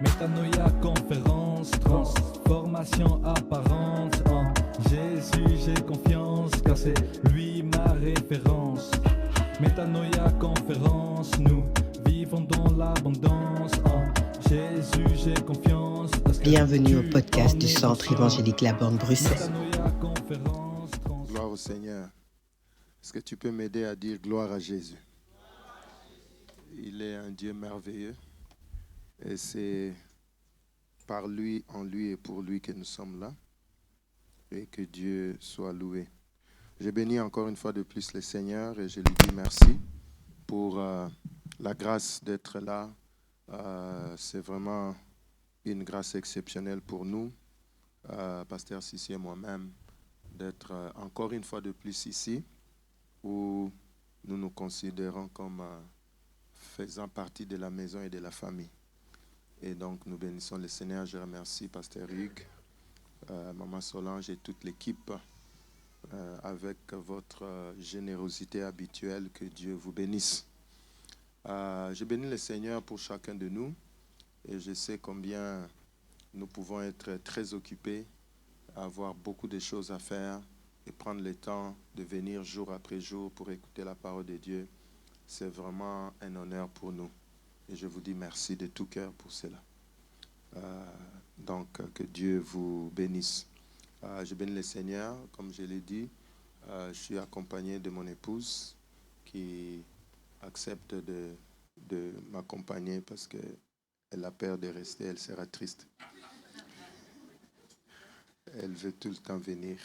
Métanoïa, conférence, transformation apparente. En Jésus j'ai confiance, car c'est lui ma référence. Métanoïa, conférence, nous vivons dans l'abondance. En Jésus j'ai confiance. Bienvenue au podcast du Centre évangélique La Borne Bruxelles. Métanoïa, conférence, Gloire au Seigneur. Est-ce que tu peux m'aider à dire gloire à Jésus? Il est un Dieu merveilleux. Et c'est par lui, en lui et pour lui que nous sommes là. Et que Dieu soit loué. Je bénis encore une fois de plus le Seigneur et je lui dis merci pour la grâce d'être là. C'est vraiment une grâce exceptionnelle pour nous, Pasteur Sissi et moi-même, d'être encore une fois de plus ici, où nous nous considérons comme faisant partie de la maison et de la famille. Et donc, nous bénissons le Seigneur. Je remercie Pasteur Hugues, Maman Solange et toute l'équipe avec votre générosité habituelle. Que Dieu vous bénisse. Je bénis le Seigneur pour chacun de nous et je sais combien nous pouvons être très occupés, avoir beaucoup de choses à faire et prendre le temps de venir jour après jour pour écouter la parole de Dieu. C'est vraiment un honneur pour nous. Et je vous dis merci de tout cœur pour cela. Donc, que Dieu vous bénisse. Je bénis le Seigneur, comme je l'ai dit. Je suis accompagné de mon épouse qui accepte de m'accompagner parce qu'elle a peur de rester, elle sera triste. Elle veut tout le temps venir.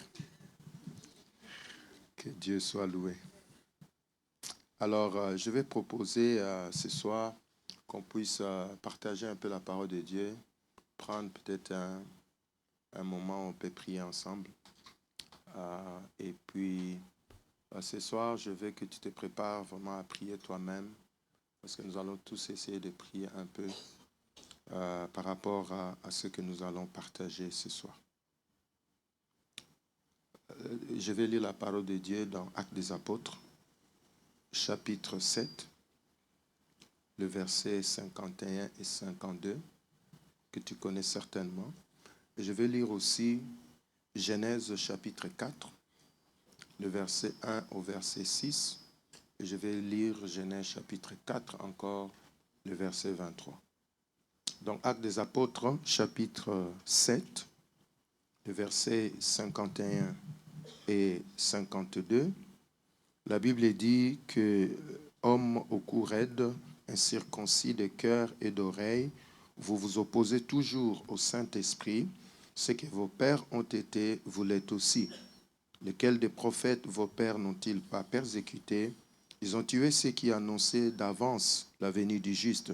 Que Dieu soit loué. Alors, je vais proposer ce soir qu'on puisse partager un peu la parole de Dieu, prendre peut-être un moment où on peut prier ensemble. Et puis, ce soir, je veux que tu te prépares vraiment à prier toi-même, parce que nous allons tous essayer de prier un peu par rapport à ce que nous allons partager ce soir. Je vais lire la parole de Dieu dans Actes des Apôtres, chapitre 7, le verset 51 et 52, que tu connais certainement. Et je vais lire aussi Genèse chapitre 4, le verset 1 au verset 6. Et je vais lire Genèse chapitre 4 encore, le verset 23. Donc Actes des Apôtres, chapitre 7, le verset 51 et 52. La Bible dit que homme au cou raide, incirconcis de cœur et d'oreille, vous vous opposez toujours au Saint-Esprit. Ce que vos pères ont été, vous l'êtes aussi. Lesquels des prophètes vos pères n'ont-ils pas persécutés? Ils ont tué ceux qui annonçaient d'avance la venue du juste,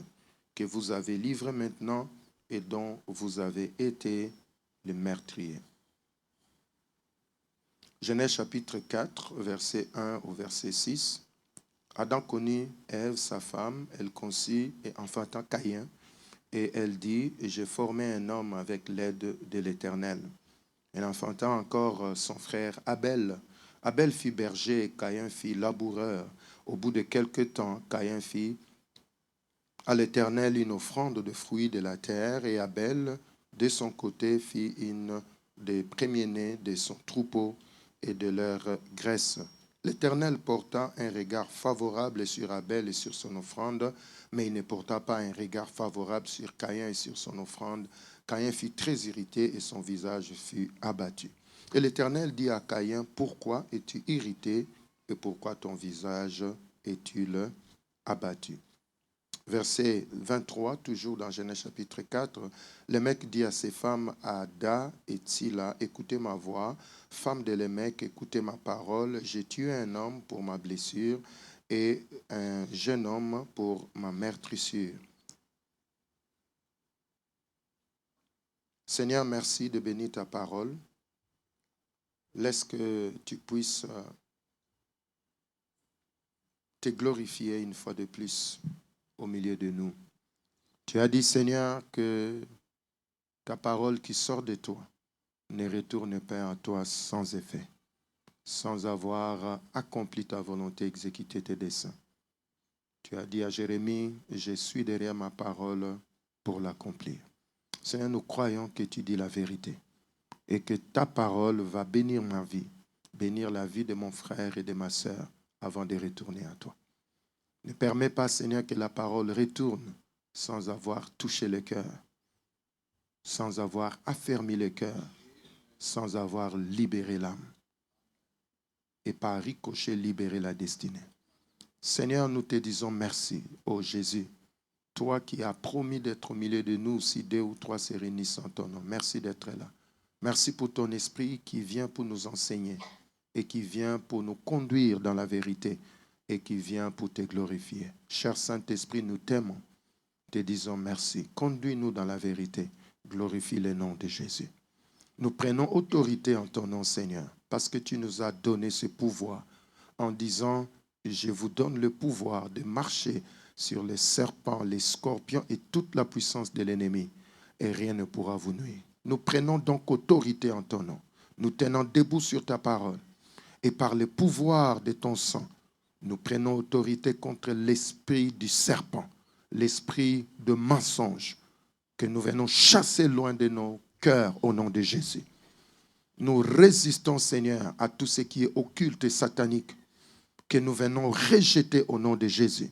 que vous avez livré maintenant et dont vous avez été les meurtriers. Genèse chapitre 4, verset 1 au verset 6. Adam connut Ève, sa femme, elle conçut et enfanta Caïn. Et elle dit, j'ai formé un homme avec l'aide de l'Éternel. Elle enfanta encore son frère Abel. Abel fit berger et Caïn fit laboureur. Au bout de quelque temps, Caïn fit à l'Éternel une offrande de fruits de la terre et Abel, de son côté, fit une des premiers-nés de son troupeau et de leur graisse. L'Éternel porta un regard favorable sur Abel et sur son offrande, mais il ne porta pas un regard favorable sur Caïn et sur son offrande. Caïn fut très irrité et son visage fut abattu. Et l'Éternel dit à Caïn, pourquoi es-tu irrité et pourquoi ton visage est-il abattu? Verset 23, toujours dans Genèse chapitre 4, le mec dit à ses femmes, Ada et Tsila, écoutez ma voix, femmes de Lémec, écoutez ma parole, j'ai tué un homme pour ma blessure et un jeune homme pour ma meurtrissure. Seigneur, merci de bénir ta parole. Laisse que tu puisses te glorifier une fois de plus au milieu de nous. Tu as dit, Seigneur, que ta parole qui sort de toi ne retourne pas à toi sans effet, sans avoir accompli ta volonté, exécuté tes desseins. Tu as dit à Jérémie, je suis derrière ma parole pour l'accomplir. Seigneur, nous croyons que tu dis la vérité et que ta parole va bénir ma vie, bénir la vie de mon frère et de ma sœur avant de retourner à toi. Ne permets pas, Seigneur, que la parole retourne sans avoir touché le cœur, sans avoir affermi le cœur, sans avoir libéré l'âme et par ricochet libéré la destinée. Seigneur, nous te disons merci, ô Jésus, toi qui as promis d'être au milieu de nous si 2 ou 3 se réunissent en ton nom. Merci d'être là. Merci pour ton esprit qui vient pour nous enseigner et qui vient pour nous conduire dans la vérité et qui vient pour te glorifier. Cher Saint-Esprit, nous t'aimons. Te disons merci. Conduis-nous dans la vérité. Glorifie le nom de Jésus. Nous prenons autorité en ton nom, Seigneur, parce que tu nous as donné ce pouvoir en disant, je vous donne le pouvoir de marcher sur les serpents, les scorpions et toute la puissance de l'ennemi, et rien ne pourra vous nuire. Nous prenons donc autorité en ton nom. Nous tenons debout sur ta parole. Et par le pouvoir de ton sang, nous prenons autorité contre l'esprit du serpent, l'esprit de mensonge, que nous venons chasser loin de nos cœurs au nom de Jésus. Nous résistons, Seigneur, à tout ce qui est occulte et satanique, que nous venons rejeter au nom de Jésus.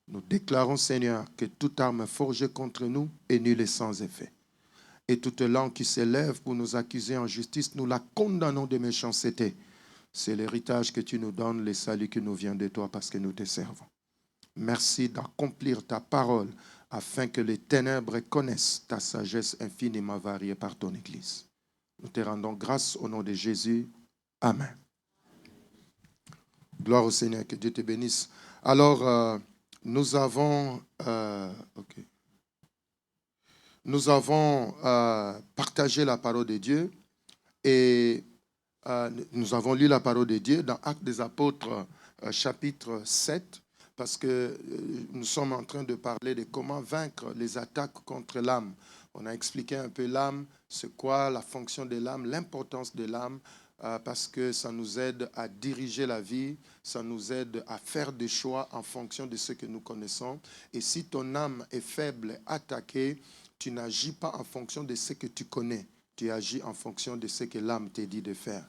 Nous déclarons, Seigneur, que toute arme forgée contre nous est nulle et sans effet. Et toute langue qui s'élève pour nous accuser en justice, nous la condamnons de méchanceté. C'est l'héritage que tu nous donnes, le salut qui nous vient de toi parce que nous te servons. Merci d'accomplir ta parole afin que les ténèbres connaissent ta sagesse infiniment variée par ton Église. Nous te rendons grâce au nom de Jésus. Amen. Gloire au Seigneur, que Dieu te bénisse. Alors, nous avons partagé la parole de Dieu et nous avons lu la parole de Dieu dans Actes des Apôtres, chapitre 7, parce que nous sommes en train de parler de comment vaincre les attaques contre l'âme. On a expliqué un peu l'âme, c'est quoi la fonction de l'âme, l'importance de l'âme, parce que ça nous aide à diriger la vie, ça nous aide à faire des choix en fonction de ce que nous connaissons. Et si ton âme est faible, attaquée, tu n'agis pas en fonction de ce que tu connais, tu agis en fonction de ce que l'âme t'a dit de faire.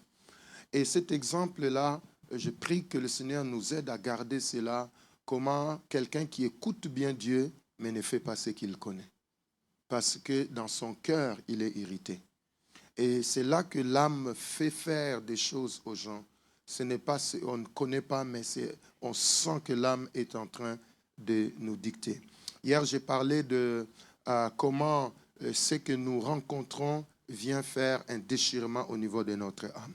Et cet exemple-là, je prie que le Seigneur nous aide à garder cela, comment quelqu'un qui écoute bien Dieu, mais ne fait pas ce qu'il connaît. Parce que dans son cœur, il est irrité. Et c'est là que l'âme fait faire des choses aux gens. Ce n'est pas, on ne connaît pas, mais on sent que l'âme est en train de nous dicter. Hier, j'ai parlé de comment ce que nous rencontrons vient faire un déchirement au niveau de notre âme.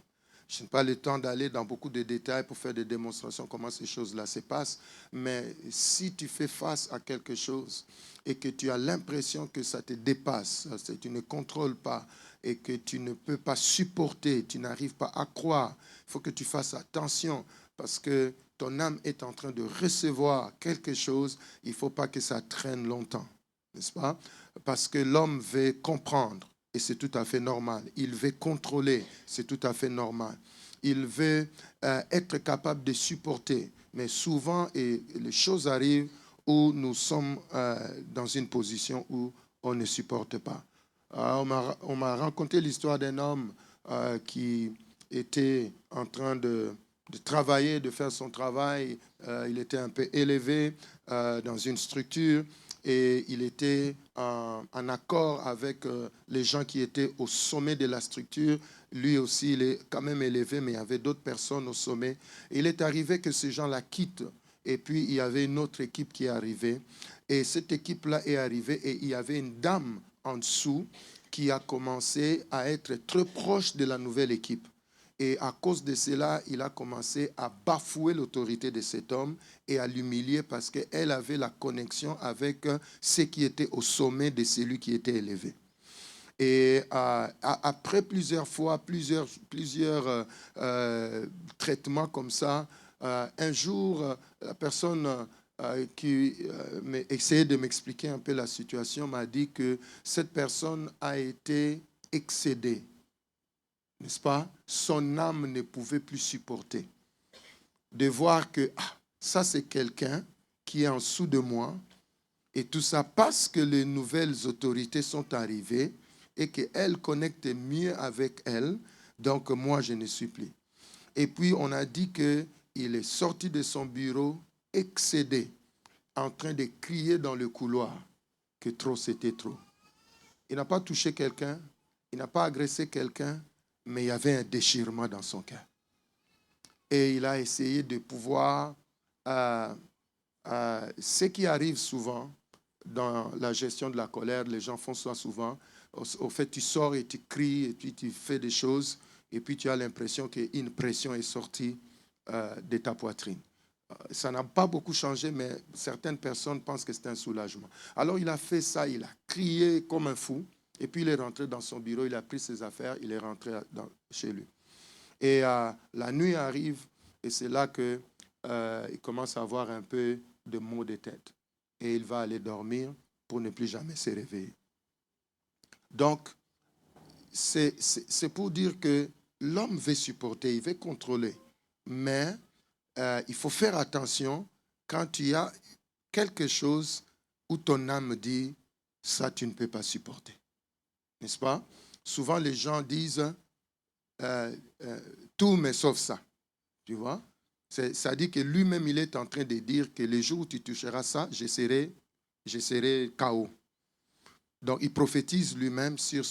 Je n'ai pas le temps d'aller dans beaucoup de détails pour faire des démonstrations comment ces choses-là se passent, mais si tu fais face à quelque chose et que tu as l'impression que ça te dépasse, que tu ne contrôles pas et que tu ne peux pas supporter, tu n'arrives pas à croire, il faut que tu fasses attention parce que ton âme est en train de recevoir quelque chose, il ne faut pas que ça traîne longtemps, n'est-ce pas? Parce que l'homme veut comprendre. Et c'est tout à fait normal. Il veut contrôler, c'est tout à fait normal. Il veut être capable de supporter. Mais souvent, les choses arrivent où nous sommes dans une position où on ne supporte pas. On m'a raconté l'histoire d'un homme qui était en train de travailler, de faire son travail. Il était un peu élevé dans une structure. Et il était en accord avec les gens qui étaient au sommet de la structure. Lui aussi, il est quand même élevé, mais il y avait d'autres personnes au sommet. Et il est arrivé que ces gens-là quittent. Et puis, il y avait une autre équipe qui est arrivée. Et cette équipe-là est arrivée et il y avait une dame en dessous qui a commencé à être très proche de la nouvelle équipe. Et à cause de cela, il a commencé à bafouer l'autorité de cet homme et à l'humilier parce qu'elle avait la connexion avec ce qui était au sommet de celui qui était élevé. Et après plusieurs fois, plusieurs traitements comme ça, un jour, la personne qui essayait de m'expliquer un peu la situation m'a dit que cette personne a été excédée. N'est-ce pas? Son âme ne pouvait plus supporter. De voir que ça c'est quelqu'un qui est en dessous de moi Et tout ça parce que les nouvelles autorités sont arrivées et qu'elles connectent mieux avec elles. Donc, moi, je ne suis plus. Et puis, on a dit qu'il est sorti de son bureau, excédé, en train de crier dans le couloir que trop, c'était trop. Il n'a pas touché quelqu'un, il n'a pas agressé quelqu'un, mais il y avait un déchirement dans son cœur. Et il a essayé de pouvoir... ce qui arrive souvent dans la gestion de la colère, les gens font ça souvent. Au fait, tu sors et tu cries et puis tu fais des choses et puis tu as l'impression qu'une pression est sortie de ta poitrine. Ça n'a pas beaucoup changé, mais certaines personnes pensent que c'est un soulagement. Alors il a fait ça, il a crié comme un fou et puis il est rentré dans son bureau, il a pris ses affaires, il est rentré chez lui. Et la nuit arrive et c'est là que il commence à avoir un peu de maux de tête. Et il va aller dormir pour ne plus jamais se réveiller. Donc, c'est pour dire que l'homme veut supporter, il veut contrôler. Mais il faut faire attention quand tu as quelque chose où ton âme dit, ça tu ne peux pas supporter. N'est-ce pas? Souvent les gens disent, tout mais sauf ça. Tu vois? Ça dit que lui-même, il est en train de dire que les jours où tu toucheras ça, je serai KO. Donc, il prophétise lui-même sur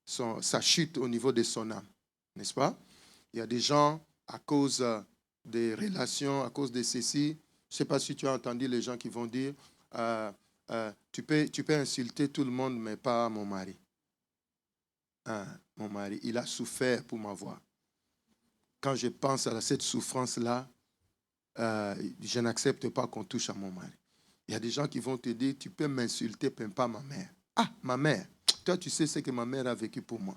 sa chute au niveau de son âme. N'est-ce pas? Il y a des gens, à cause des relations, à cause de ceci, je ne sais pas si tu as entendu les gens qui vont dire, tu peux insulter tout le monde, mais pas mon mari. Mon mari, il a souffert pour m'avoir. Quand je pense à cette souffrance-là, je n'accepte pas qu'on touche à mon mari. Il y a des gens qui vont te dire, tu peux m'insulter, mais pas ma mère. Ah, ma mère. Toi, tu sais ce que ma mère a vécu pour moi.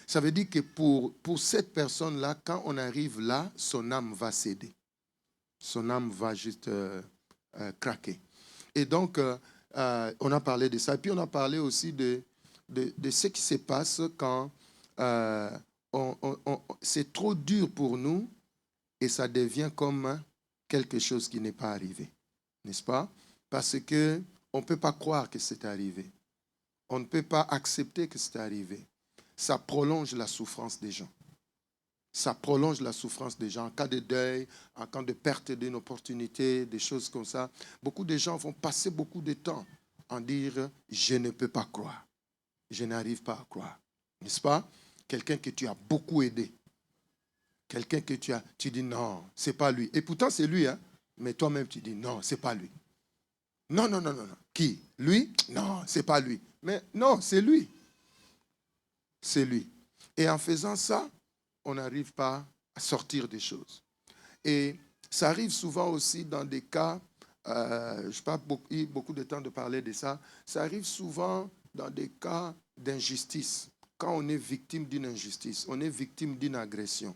Ça veut dire que pour cette personne-là, quand on arrive là, son âme va céder. Son âme va juste craquer. Et donc, on a parlé de ça. Et puis, on a parlé aussi de ce qui se passe quand... c'est trop dur pour nous et ça devient comme quelque chose qui n'est pas arrivé. N'est-ce pas? Parce qu'on ne peut pas croire que c'est arrivé. On ne peut pas accepter que c'est arrivé. Ça prolonge la souffrance des gens. Ça prolonge la souffrance des gens. En cas de deuil, en cas de perte d'une opportunité, des choses comme ça. Beaucoup de gens vont passer beaucoup de temps en dire « je ne peux pas croire. Je n'arrive pas à croire. » N'est-ce pas? Quelqu'un que tu as beaucoup aidé. Quelqu'un que tu dis non, c'est pas lui. Et pourtant c'est lui, hein. Mais toi-même tu dis non, c'est pas lui. Non. Qui? Lui? Non, c'est pas lui. Mais non, c'est lui. C'est lui. Et en faisant ça, on n'arrive pas à sortir des choses. Et ça arrive souvent aussi dans des cas, je n'ai pas beaucoup de temps de parler de ça, ça arrive souvent dans des cas d'injustice. Quand on est victime d'une injustice, on est victime d'une agression,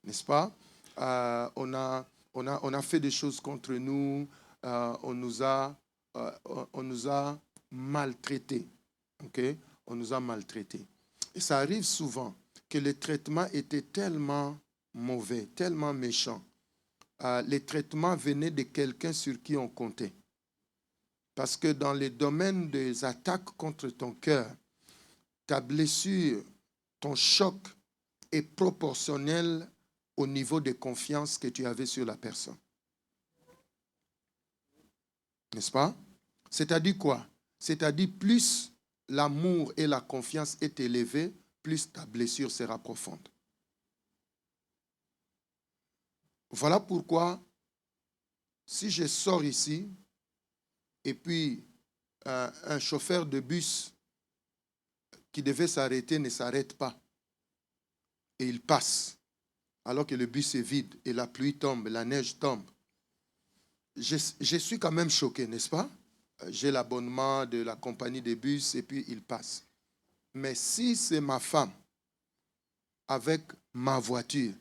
n'est-ce pas? On a fait des choses contre nous, on nous a maltraités, okay? On nous a maltraités. Et ça arrive souvent que le traitement était tellement mauvais, tellement méchant. Les traitements venaient de quelqu'un sur qui on comptait. Parce que dans les domaines des attaques contre ton cœur, ta blessure, ton choc est proportionnel au niveau de confiance que tu avais sur la personne. N'est-ce pas? C'est-à-dire quoi? C'est-à-dire plus l'amour et la confiance est élevée, plus ta blessure sera profonde. Voilà pourquoi, si je sors ici, et puis un chauffeur de bus qui devait s'arrêter ne s'arrête pas, et il passe, alors que le bus est vide, et la pluie tombe, la neige tombe, je suis quand même choqué, n'est-ce pas? J'ai l'abonnement de la compagnie des bus, et puis il passe. Mais si c'est ma femme, avec ma voiture,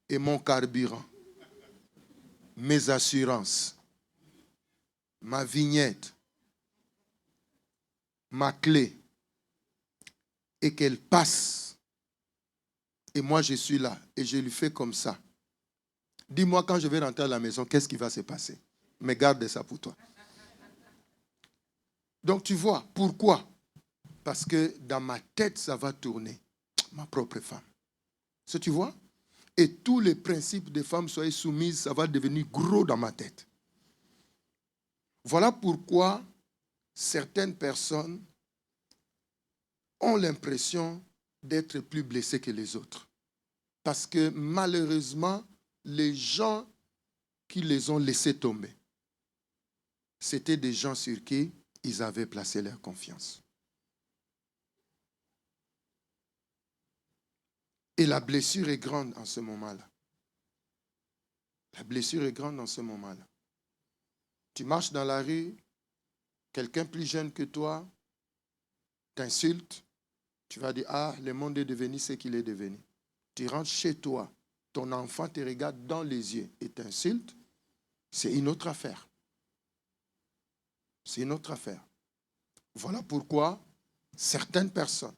et mon carburant, mes assurances, ma vignette, ma clé, et qu'elle passe, et moi je suis là, et je lui fais comme ça. Dis-moi quand je vais rentrer à la maison, qu'est-ce qui va se passer? Mais garde ça pour toi. Donc tu vois, pourquoi? Parce que dans ma tête, ça va tourner. Ma propre femme. Ce tu vois? Et tous les principes des femmes soient soumises, ça va devenir gros dans ma tête. Voilà pourquoi certaines personnes ont l'impression d'être plus blessées que les autres. Parce que malheureusement, les gens qui les ont laissés tomber, c'était des gens sur qui ils avaient placé leur confiance. Et la blessure est grande en ce moment-là. La blessure est grande en ce moment-là. Tu marches dans la rue, quelqu'un plus jeune que toi t'insulte, tu vas dire, ah, le monde est devenu ce qu'il est devenu. Tu rentres chez toi, ton enfant te regarde dans les yeux et t'insulte, c'est une autre affaire. C'est une autre affaire. Voilà pourquoi certaines personnes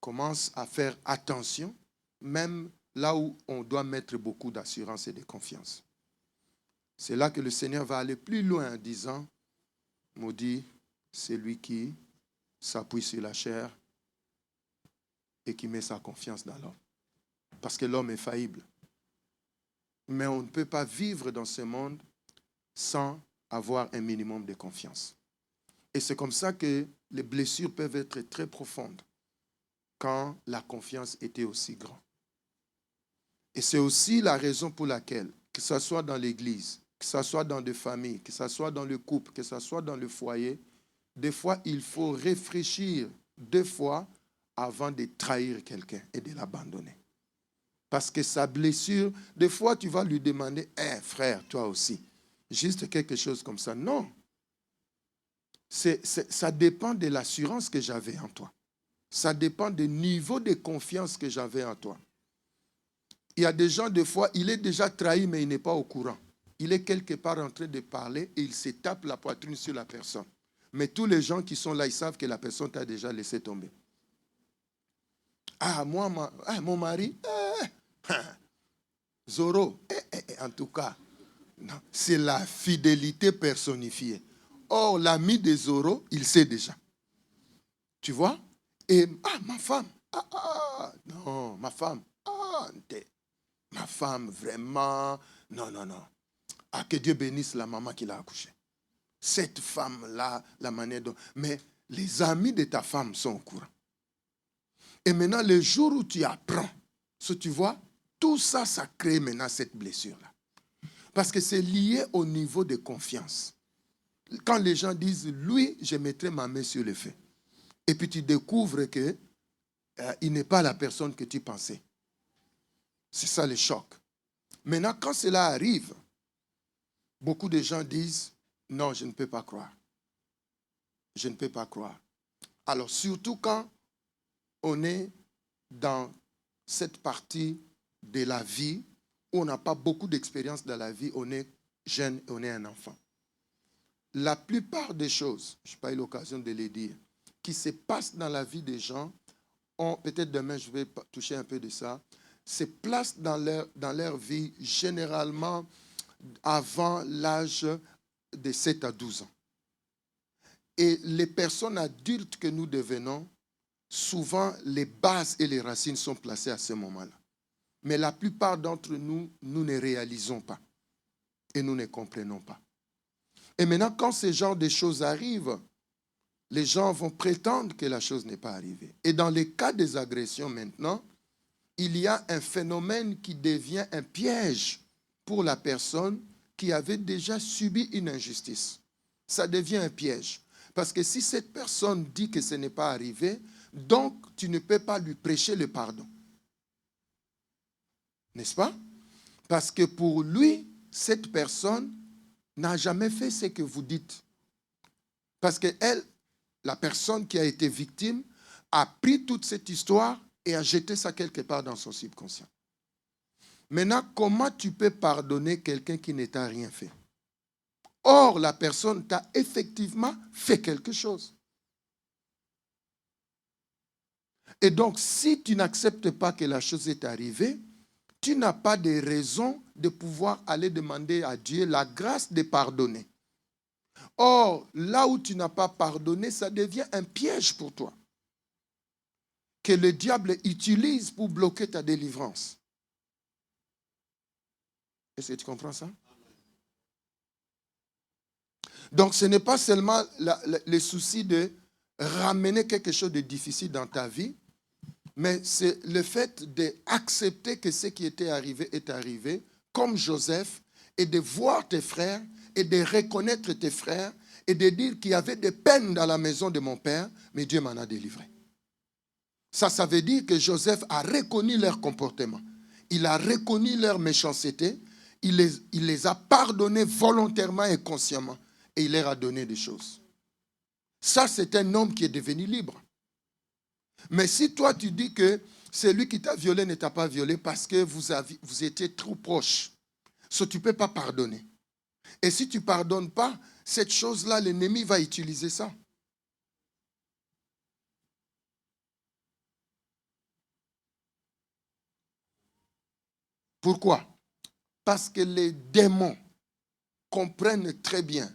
commencent à faire attention, même là où on doit mettre beaucoup d'assurance et de confiance. C'est là que le Seigneur va aller plus loin en disant, maudit celui qui s'appuie sur la chair et qui met sa confiance dans l'homme. Parce que l'homme est faillible. Mais on ne peut pas vivre dans ce monde sans avoir un minimum de confiance. Et c'est comme ça que les blessures peuvent être très profondes quand la confiance était aussi grande. Et c'est aussi la raison pour laquelle, que ce soit dans l'église, que ce soit dans des familles, que ce soit dans le couple, que ce soit dans le foyer, des fois, il faut réfléchir 2 fois avant de trahir quelqu'un et de l'abandonner. Parce que sa blessure, des fois, tu vas lui demander, « Hey, frère, toi aussi, juste quelque chose comme ça. » Non. Ça dépend de l'assurance que j'avais en toi. Ça dépend du niveau de confiance que j'avais en toi. Il y a des gens, des fois, il est déjà trahi, mais il n'est pas au courant. Il est quelque part en train de parler et il se tape la poitrine sur la personne. Mais tous les gens qui sont là, ils savent que la personne t'a déjà laissé tomber. Ah, moi, mon mari, Zoro, en tout cas, c'est la fidélité personnifiée. Or, l'ami de Zoro, il sait déjà. Tu vois? Et, ma femme, non, ma femme, ma femme, vraiment, non. Ah, que Dieu bénisse la maman qui l'a accouchée. Cette femme-là, la manière dont... Mais les amis de ta femme sont au courant. Et maintenant, le jour où tu apprends, tu vois, tout ça, ça crée maintenant cette blessure-là. Parce que c'est lié au niveau de confiance. Quand les gens disent, lui, je mettrai ma main sur le feu. Et puis tu découvres qu'il n'est pas la personne que tu pensais. C'est ça le choc. Maintenant, quand cela arrive, beaucoup de gens disent, non, je ne peux pas croire. Je ne peux pas croire. Alors, surtout quand on est dans cette partie de la vie où on n'a pas beaucoup d'expérience dans la vie, on est jeune et on est un enfant. La plupart des choses, je n'ai pas eu l'occasion de les dire, qui se passent dans la vie des gens, peut-être demain je vais toucher un peu de ça, se placent dans leur vie généralement avant l'âge de 7 à 12 ans. Et les personnes adultes que nous devenons, souvent les bases et les racines sont placées à ce moment-là. Mais la plupart d'entre nous, nous ne réalisons pas et nous ne comprenons pas. Et maintenant, quand ce genre de choses arrivent, les gens vont prétendre que la chose n'est pas arrivée. Et dans les cas des agressions maintenant, il y a un phénomène qui devient un piège pour la personne qui avait déjà subi une injustice. Ça devient un piège. Parce que si cette personne dit que ce n'est pas arrivé, donc tu ne peux pas lui prêcher le pardon. N'est-ce pas? Parce que pour lui, cette personne n'a jamais fait ce que vous dites. Parce que elle, la personne qui a été victime, a pris toute cette histoire et a jeté ça quelque part dans son subconscient. Maintenant, comment tu peux pardonner quelqu'un qui ne t'a rien fait? Or, la personne t'a effectivement fait quelque chose. Et donc, si tu n'acceptes pas que la chose est arrivée, tu n'as pas de raison de pouvoir aller demander à Dieu la grâce de pardonner. Or, là où tu n'as pas pardonné, ça devient un piège pour toi, que le diable utilise pour bloquer ta délivrance. Est-ce que tu comprends ça? Donc, ce n'est pas seulement le souci de ramener quelque chose de difficile dans ta vie, mais c'est le fait d'accepter que ce qui était arrivé est arrivé, comme Joseph, et de voir tes frères, et de reconnaître tes frères, et de dire qu'il y avait des peines dans la maison de mon père, mais Dieu m'en a délivré. Ça veut dire que Joseph a reconnu leur comportement. Il a reconnu leur méchanceté. Il les a pardonnés volontairement et consciemment. Et il leur a donné des choses. Ça, c'est un homme qui est devenu libre. Mais si toi, tu dis que celui qui t'a violé ne t'a pas violé parce que vous étiez trop proches, tu ne peux pas pardonner. Et si tu ne pardonnes pas, cette chose-là, l'ennemi va utiliser ça. Pourquoi? Parce que les démons comprennent très bien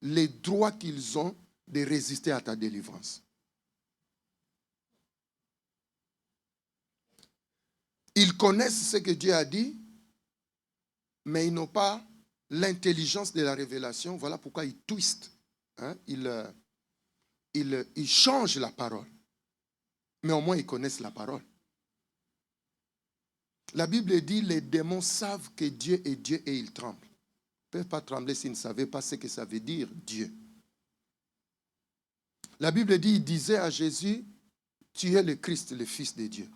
les droits qu'ils ont de résister à ta délivrance. Ils connaissent ce que Dieu a dit, mais ils n'ont pas l'intelligence de la révélation. Voilà pourquoi ils twistent. Hein? Ils changent la parole. Mais au moins, ils connaissent la parole. La Bible dit, les démons savent que Dieu est Dieu et ils tremblent. Ils ne peuvent pas trembler s'ils ne savaient pas ce que ça veut dire, Dieu. La Bible dit, il disait à Jésus, tu es le Christ, le Fils de Dieu.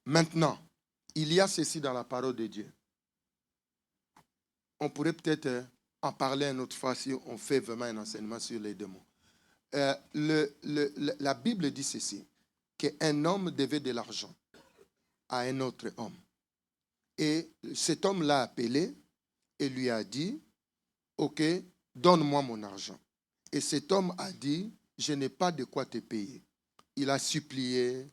Maintenant, il y a ceci dans la parole de Dieu. On pourrait peut-être en parler une autre fois si on fait vraiment un enseignement sur les démons. La Bible dit ceci, qu'un homme devait de l'argent à un autre homme. Et cet homme l'a appelé et lui a dit, ok, donne-moi mon argent. Et cet homme a dit, je n'ai pas de quoi te payer. Il a supplié,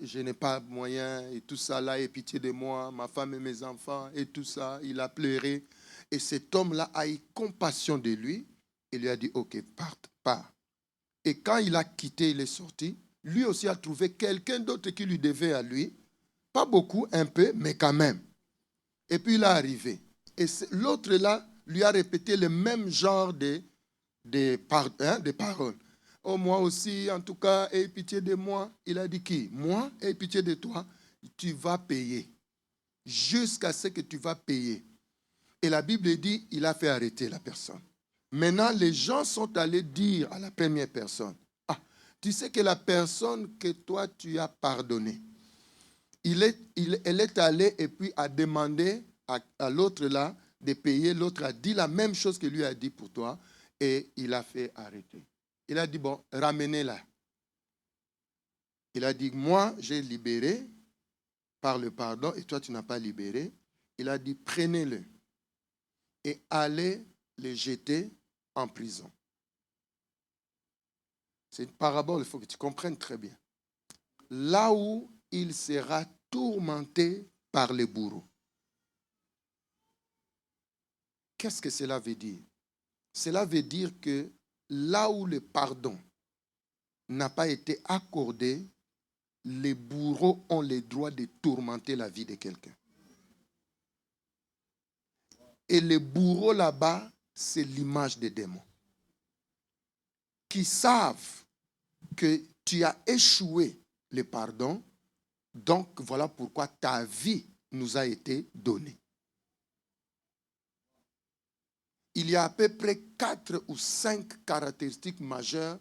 je n'ai pas moyen et tout ça, là, aie pitié de moi, ma femme et mes enfants et tout ça. Il a pleuré. Et cet homme-là a eu compassion de lui et lui a dit, ok, pars. Et quand il a quitté, il est sorti, lui aussi a trouvé quelqu'un d'autre qui lui devait à lui. Pas beaucoup, un peu, mais quand même. Et puis il est arrivé. Et l'autre là lui a répété le même genre de paroles. Oh, moi aussi, en tout cas, aie pitié de moi. Il a dit qui? Moi, aie pitié de toi. Tu vas payer. Jusqu'à ce que tu vas payer. Et la Bible dit, il a fait arrêter la personne. Maintenant, les gens sont allés dire à la première personne, ah, tu sais que la personne que toi, tu as pardonnée, elle est allée et puis a demandé à l'autre là de payer. L'autre a dit la même chose que lui a dit pour toi et il a fait arrêter. Il a dit, bon, ramenez-la. Il a dit, moi, j'ai libéré par le pardon et toi, tu n'as pas libéré. Il a dit, prenez-le et allez le jeter en prison. C'est une parabole, il faut que tu comprennes très bien. Là où il sera tourmenté par les bourreaux. Qu'est-ce que cela veut dire? Cela veut dire que là où le pardon n'a pas été accordé, les bourreaux ont le droit de tourmenter la vie de quelqu'un. Et les bourreaux là-bas, c'est l'image des démons. Qui savent que tu as échoué le pardon, donc voilà pourquoi ta vie nous a été donnée. Il y a à peu près 4 ou 5 caractéristiques majeures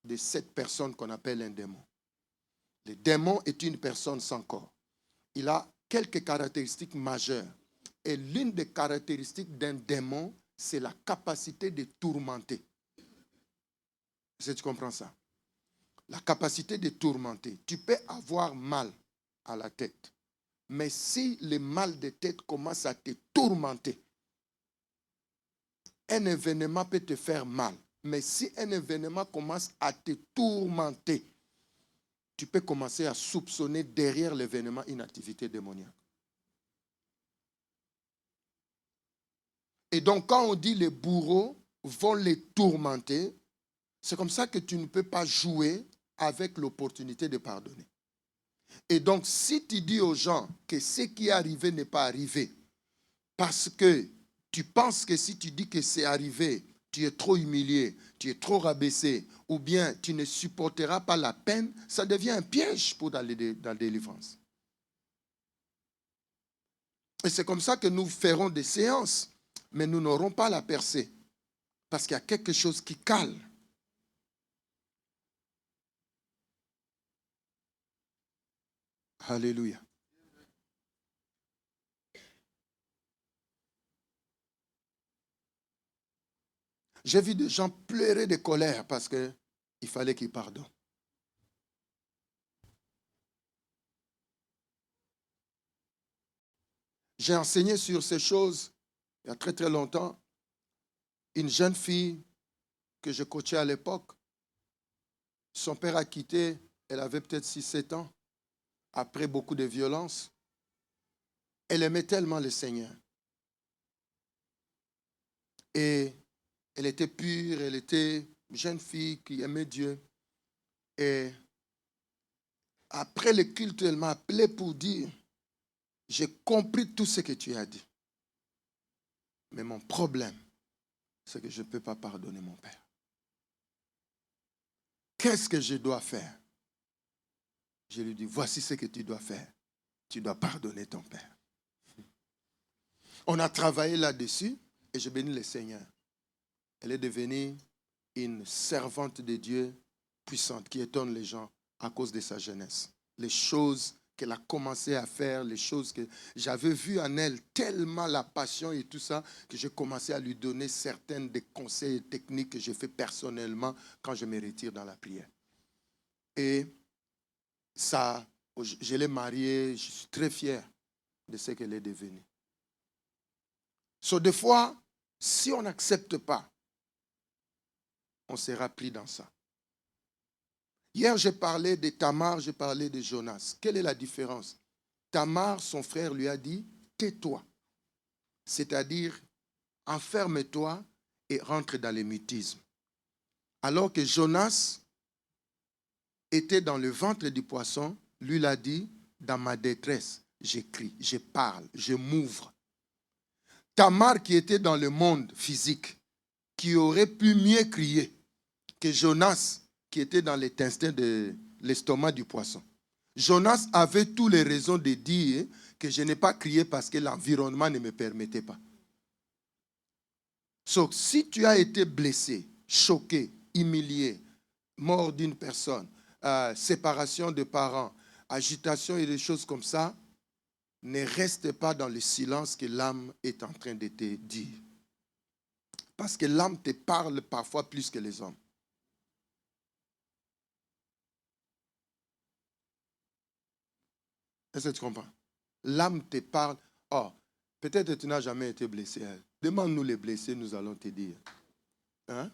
de cette personne qu'on appelle un démon. Le démon est une personne sans corps. Il a quelques caractéristiques majeures. Et l'une des caractéristiques d'un démon, c'est la capacité de tourmenter. Est-ce que tu comprends ça? La capacité de tourmenter. Tu peux avoir mal à la tête. Mais si le mal de tête commence à te tourmenter, un événement peut te faire mal. Mais si un événement commence à te tourmenter, tu peux commencer à soupçonner derrière l'événement une activité démoniaque. Et donc, quand on dit les bourreaux vont les tourmenter, c'est comme ça que tu ne peux pas jouer avec l'opportunité de pardonner. Et donc, si tu dis aux gens que ce qui est arrivé n'est pas arrivé, parce que tu penses que si tu dis que c'est arrivé, tu es trop humilié, tu es trop rabaissé, ou bien tu ne supporteras pas la peine, ça devient un piège pour dans la délivrance. Et c'est comme ça que nous ferons des séances, mais nous n'aurons pas la percée, parce qu'il y a quelque chose qui cale. Alléluia. J'ai vu des gens pleurer de colère parce qu'il fallait qu'ils pardonnent. J'ai enseigné sur ces choses il y a très très longtemps. Une jeune fille que je coachais à l'époque, son père a quitté, elle avait peut-être 6-7 ans, après beaucoup de violence. Elle aimait tellement le Seigneur. Et elle était pure, elle était une jeune fille qui aimait Dieu. Et après le culte, elle m'a appelé pour dire, j'ai compris tout ce que tu as dit. Mais mon problème, c'est que je ne peux pas pardonner mon père. Qu'est-ce que je dois faire? Je lui dis, voici ce que tu dois faire. Tu dois pardonner ton père. On a travaillé là-dessus et je bénis le Seigneur. Elle est devenue une servante de Dieu puissante qui étonne les gens à cause de sa jeunesse. Les choses qu'elle a commencé à faire, les choses que j'avais vues en elle, tellement la passion et tout ça, que j'ai commencé à lui donner certains des conseils et techniques que je fais personnellement quand je me retire dans la prière. Et ça, je l'ai mariée, je suis très fier de ce qu'elle est devenue. Des fois, si on n'accepte pas, on sera pris dans ça. Hier, j'ai parlé de Tamar, j'ai parlé de Jonas. Quelle est la différence? Tamar, son frère, lui a dit, tais-toi. C'est-à-dire, enferme-toi et rentre dans le mutisme. Alors que Jonas était dans le ventre du poisson, lui l'a dit, dans ma détresse, j'écris, je parle, je m'ouvre. Tamar, qui était dans le monde physique, qui aurait pu mieux crier que Jonas, qui était dans l'intestin de l'estomac du poisson. Jonas avait toutes les raisons de dire que je n'ai pas crié parce que l'environnement ne me permettait pas. Donc, si tu as été blessé, choqué, humilié, mort d'une personne, séparation de parents, agitation et des choses comme ça, ne reste pas dans le silence que l'âme est en train de te dire. Parce que l'âme te parle parfois plus que les hommes. Est-ce que tu comprends? L'âme te parle. Oh, peut-être que tu n'as jamais été blessé. Demande-nous les blessés, nous allons te dire. Hein?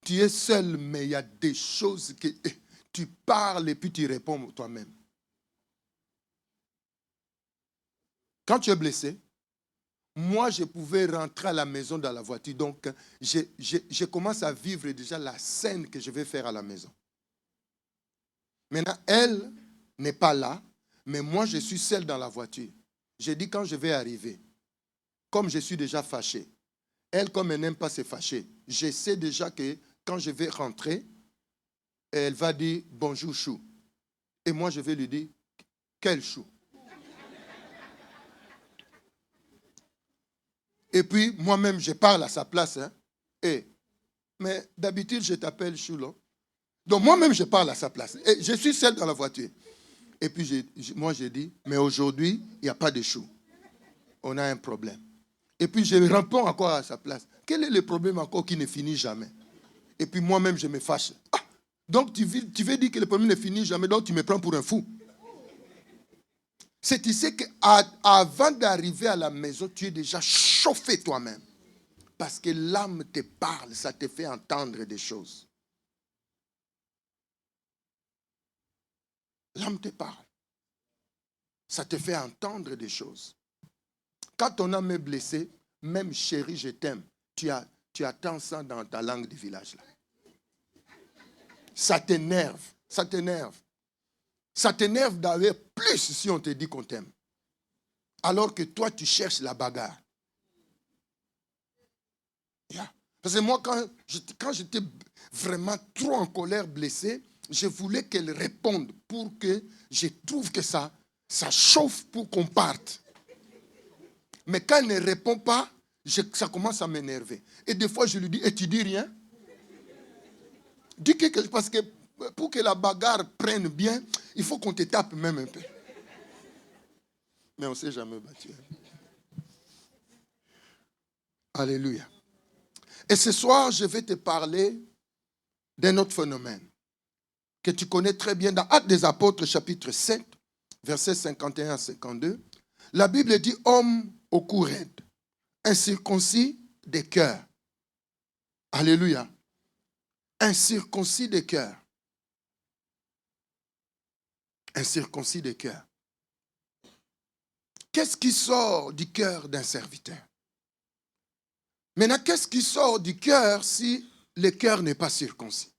Tu es seul, mais il y a des choses que tu parles et puis tu réponds toi-même. Quand tu es blessé, moi, je pouvais rentrer à la maison dans la voiture. Donc, je commence à vivre déjà la scène que je vais faire à la maison. Maintenant, elle n'est pas là, mais moi, je suis seul dans la voiture. J'ai dit quand je vais arriver, comme je suis déjà fâché, elle, comme elle n'aime pas se fâcher, je sais déjà que quand je vais rentrer, elle va dire bonjour chou. Et moi, je vais lui dire quel chou? Et puis, moi-même, je parle à sa place. Hein. Mais d'habitude, je t'appelle chou, là. Donc, moi-même, je parle à sa place. Et je suis seul dans la voiture. Et puis, moi, j'ai dit, mais aujourd'hui, il n'y a pas de chou. On a un problème. Et puis, je réponds encore à sa place. Quel est le problème encore qui ne finit jamais? Et puis, moi-même, je me fâche. Ah, donc, tu veux dire que le problème ne finit jamais, donc tu me prends pour un fou. C'est ici qu'avant d'arriver à la maison, tu es déjà chauffé toi-même. Parce que l'âme te parle, ça te fait entendre des choses. L'âme te parle. Ça te fait entendre des choses. Quand ton âme est blessée, même chérie, je t'aime, tu attends ça dans ta langue du village. Là. Ça t'énerve. Ça t'énerve. Ça t'énerve d'avoir plus si on te dit qu'on t'aime. Alors que toi, tu cherches la bagarre. Yeah. Parce que moi, quand j'étais vraiment trop en colère, blessé, je voulais qu'elle réponde pour que je trouve que ça chauffe pour qu'on parte. Mais quand elle ne répond pas, ça commence à m'énerver. Et des fois, je lui dis, et tu dis rien? Dis quelque chose, parce que pour que la bagarre prenne bien, il faut qu'on te tape même un peu. Mais on ne s'est jamais battu. Alléluia. Et ce soir, je vais te parler d'un autre phénomène que tu connais très bien dans Actes des Apôtres, chapitre 7, versets 51 à 52. La Bible dit, homme au cou raide, incirconcis de cœur. Alléluia. Incirconcis de cœur. Incirconcis de cœur. Qu'est-ce qui sort du cœur d'un serviteur? Maintenant, qu'est-ce qui sort du cœur si le cœur n'est pas circoncis?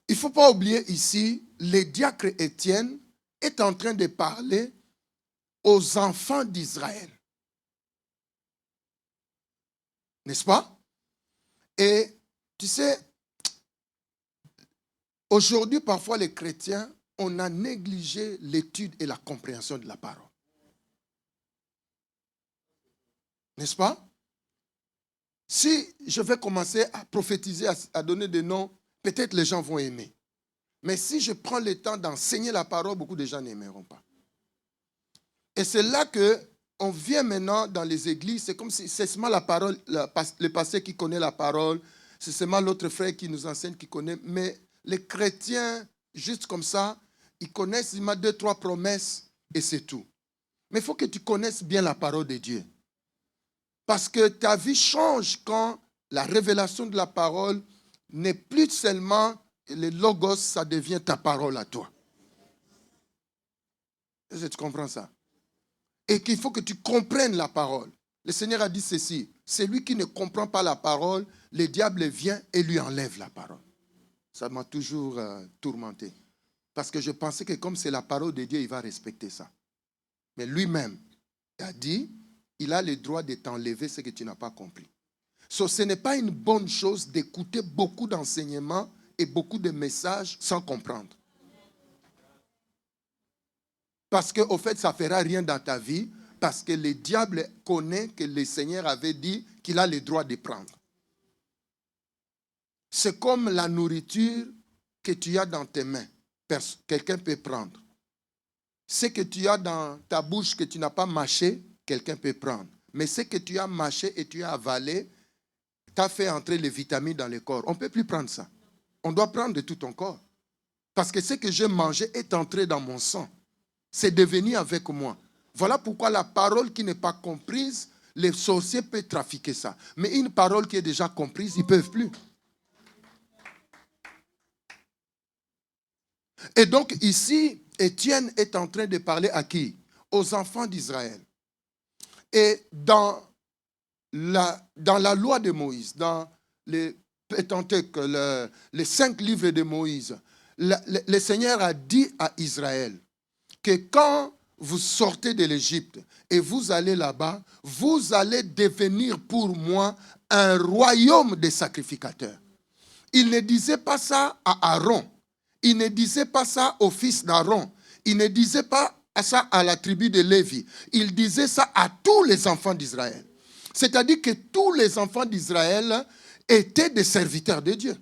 Il ne faut pas oublier ici, le diacre Étienne est en train de parler aux enfants d'Israël. N'est-ce pas? Et tu sais, aujourd'hui, parfois les chrétiens, on a négligé l'étude et la compréhension de la parole. N'est-ce pas? Si je vais commencer à prophétiser, à donner des noms, peut-être les gens vont aimer. Mais si je prends le temps d'enseigner la parole, beaucoup de gens n'aimeront pas. Et c'est là qu'on vient maintenant dans les églises, c'est comme si c'est seulement la parole, le pasteur qui connaît la parole, c'est seulement l'autre frère qui nous enseigne, qui connaît. Mais les chrétiens, juste comme ça, ils connaissent seulement 2-3 promesses et c'est tout. Mais il faut que tu connaisses bien la parole de Dieu. Parce que ta vie change quand la révélation de la parole n'est plus seulement le logos, ça devient ta parole à toi. Est-ce que tu comprends ça? Et qu'il faut que tu comprennes la parole. Le Seigneur a dit ceci, celui qui ne comprend pas la parole, le diable vient et lui enlève la parole. Ça m'a toujours tourmenté. Parce que je pensais que comme c'est la parole de Dieu, il va respecter ça. Mais lui-même a dit, il a le droit de t'enlever ce que tu n'as pas compris. Ce n'est pas une bonne chose d'écouter beaucoup d'enseignements et beaucoup de messages sans comprendre. Parce qu'au fait, ça ne fera rien dans ta vie, parce que le diable connaît que le Seigneur avait dit qu'il a le droit de prendre. C'est comme la nourriture que tu as dans tes mains. Quelqu'un peut prendre. Ce que tu as dans ta bouche que tu n'as pas mâché, quelqu'un peut prendre. Mais ce que tu as mâché et tu as avalé, t'as fait entrer les vitamines dans le corps. On ne peut plus prendre ça. On doit prendre de tout ton corps. Parce que ce que j'ai mangé est entré dans mon sang. C'est devenu avec moi. Voilà pourquoi la parole qui n'est pas comprise, les sorciers peuvent trafiquer ça. Mais une parole qui est déjà comprise, ils ne peuvent plus. Et donc ici, Étienne est en train de parler à qui? Aux enfants d'Israël. Et dans la loi de Moïse, dans les Pentateuque, les 5 livres de Moïse, le Seigneur a dit à Israël que quand vous sortez de l'Égypte et vous allez là-bas, vous allez devenir pour moi un royaume de sacrificateurs. Il ne disait pas ça à Aaron. Il ne disait pas ça au fils d'Aaron. Il ne disait pas ça à la tribu de Lévi. Il disait ça à tous les enfants d'Israël. C'est-à-dire que tous les enfants d'Israël étaient des serviteurs de Dieu.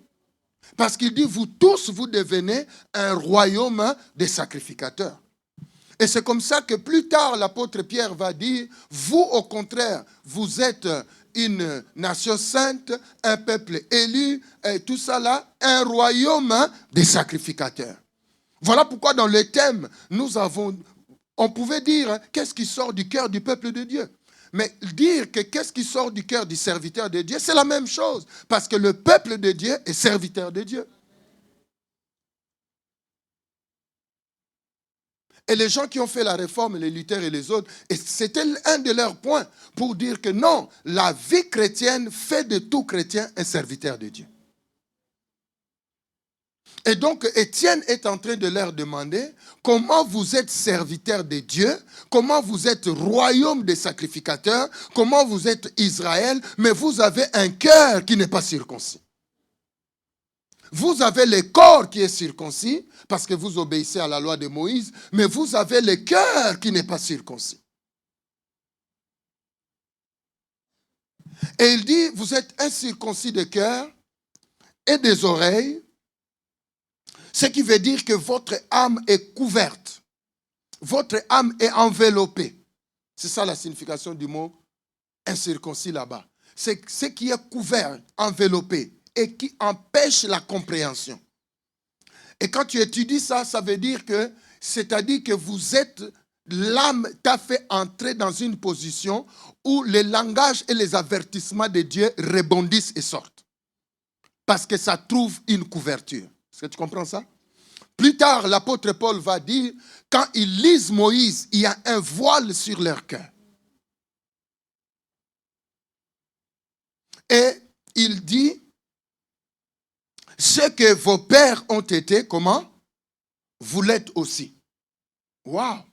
Parce qu'il dit, vous tous, vous devenez un royaume des sacrificateurs. Et c'est comme ça que plus tard, l'apôtre Pierre va dire, vous, au contraire, vous êtes une nation sainte, un peuple élu, et tout ça là, un royaume des sacrificateurs. Voilà pourquoi dans le thème, on pouvait dire, qu'est-ce qui sort du cœur du peuple de Dieu? Mais dire que qu'est-ce qui sort du cœur du serviteur de Dieu, c'est la même chose. Parce que le peuple de Dieu est serviteur de Dieu. Et les gens qui ont fait la réforme, les Luther et les autres, et c'était un de leurs points pour dire que non, la vie chrétienne fait de tout chrétien un serviteur de Dieu. Et donc, Étienne est en train de leur demander comment vous êtes serviteurs de Dieu, comment vous êtes royaume des sacrificateurs, comment vous êtes Israël, mais vous avez un cœur qui n'est pas circoncis. Vous avez le corps qui est circoncis, parce que vous obéissez à la loi de Moïse, mais vous avez le cœur qui n'est pas circoncis. Et il dit, vous êtes incirconcis de cœur et des oreilles, ce qui veut dire que votre âme est couverte. Votre âme est enveloppée. C'est ça la signification du mot incirconcis là-bas. C'est ce qui est couvert, enveloppé, et qui empêche la compréhension. Et quand tu étudies ça, ça veut dire que, c'est-à-dire que vous êtes, l'âme t'a fait entrer dans une position où les langages et les avertissements de Dieu rebondissent et sortent. Parce que ça trouve une couverture. Est-ce que tu comprends ça? Plus tard, l'apôtre Paul va dire, quand ils lisent Moïse, il y a un voile sur leur cœur. Et il dit, ce que vos pères ont été, comment? Vous l'êtes aussi. Waouh!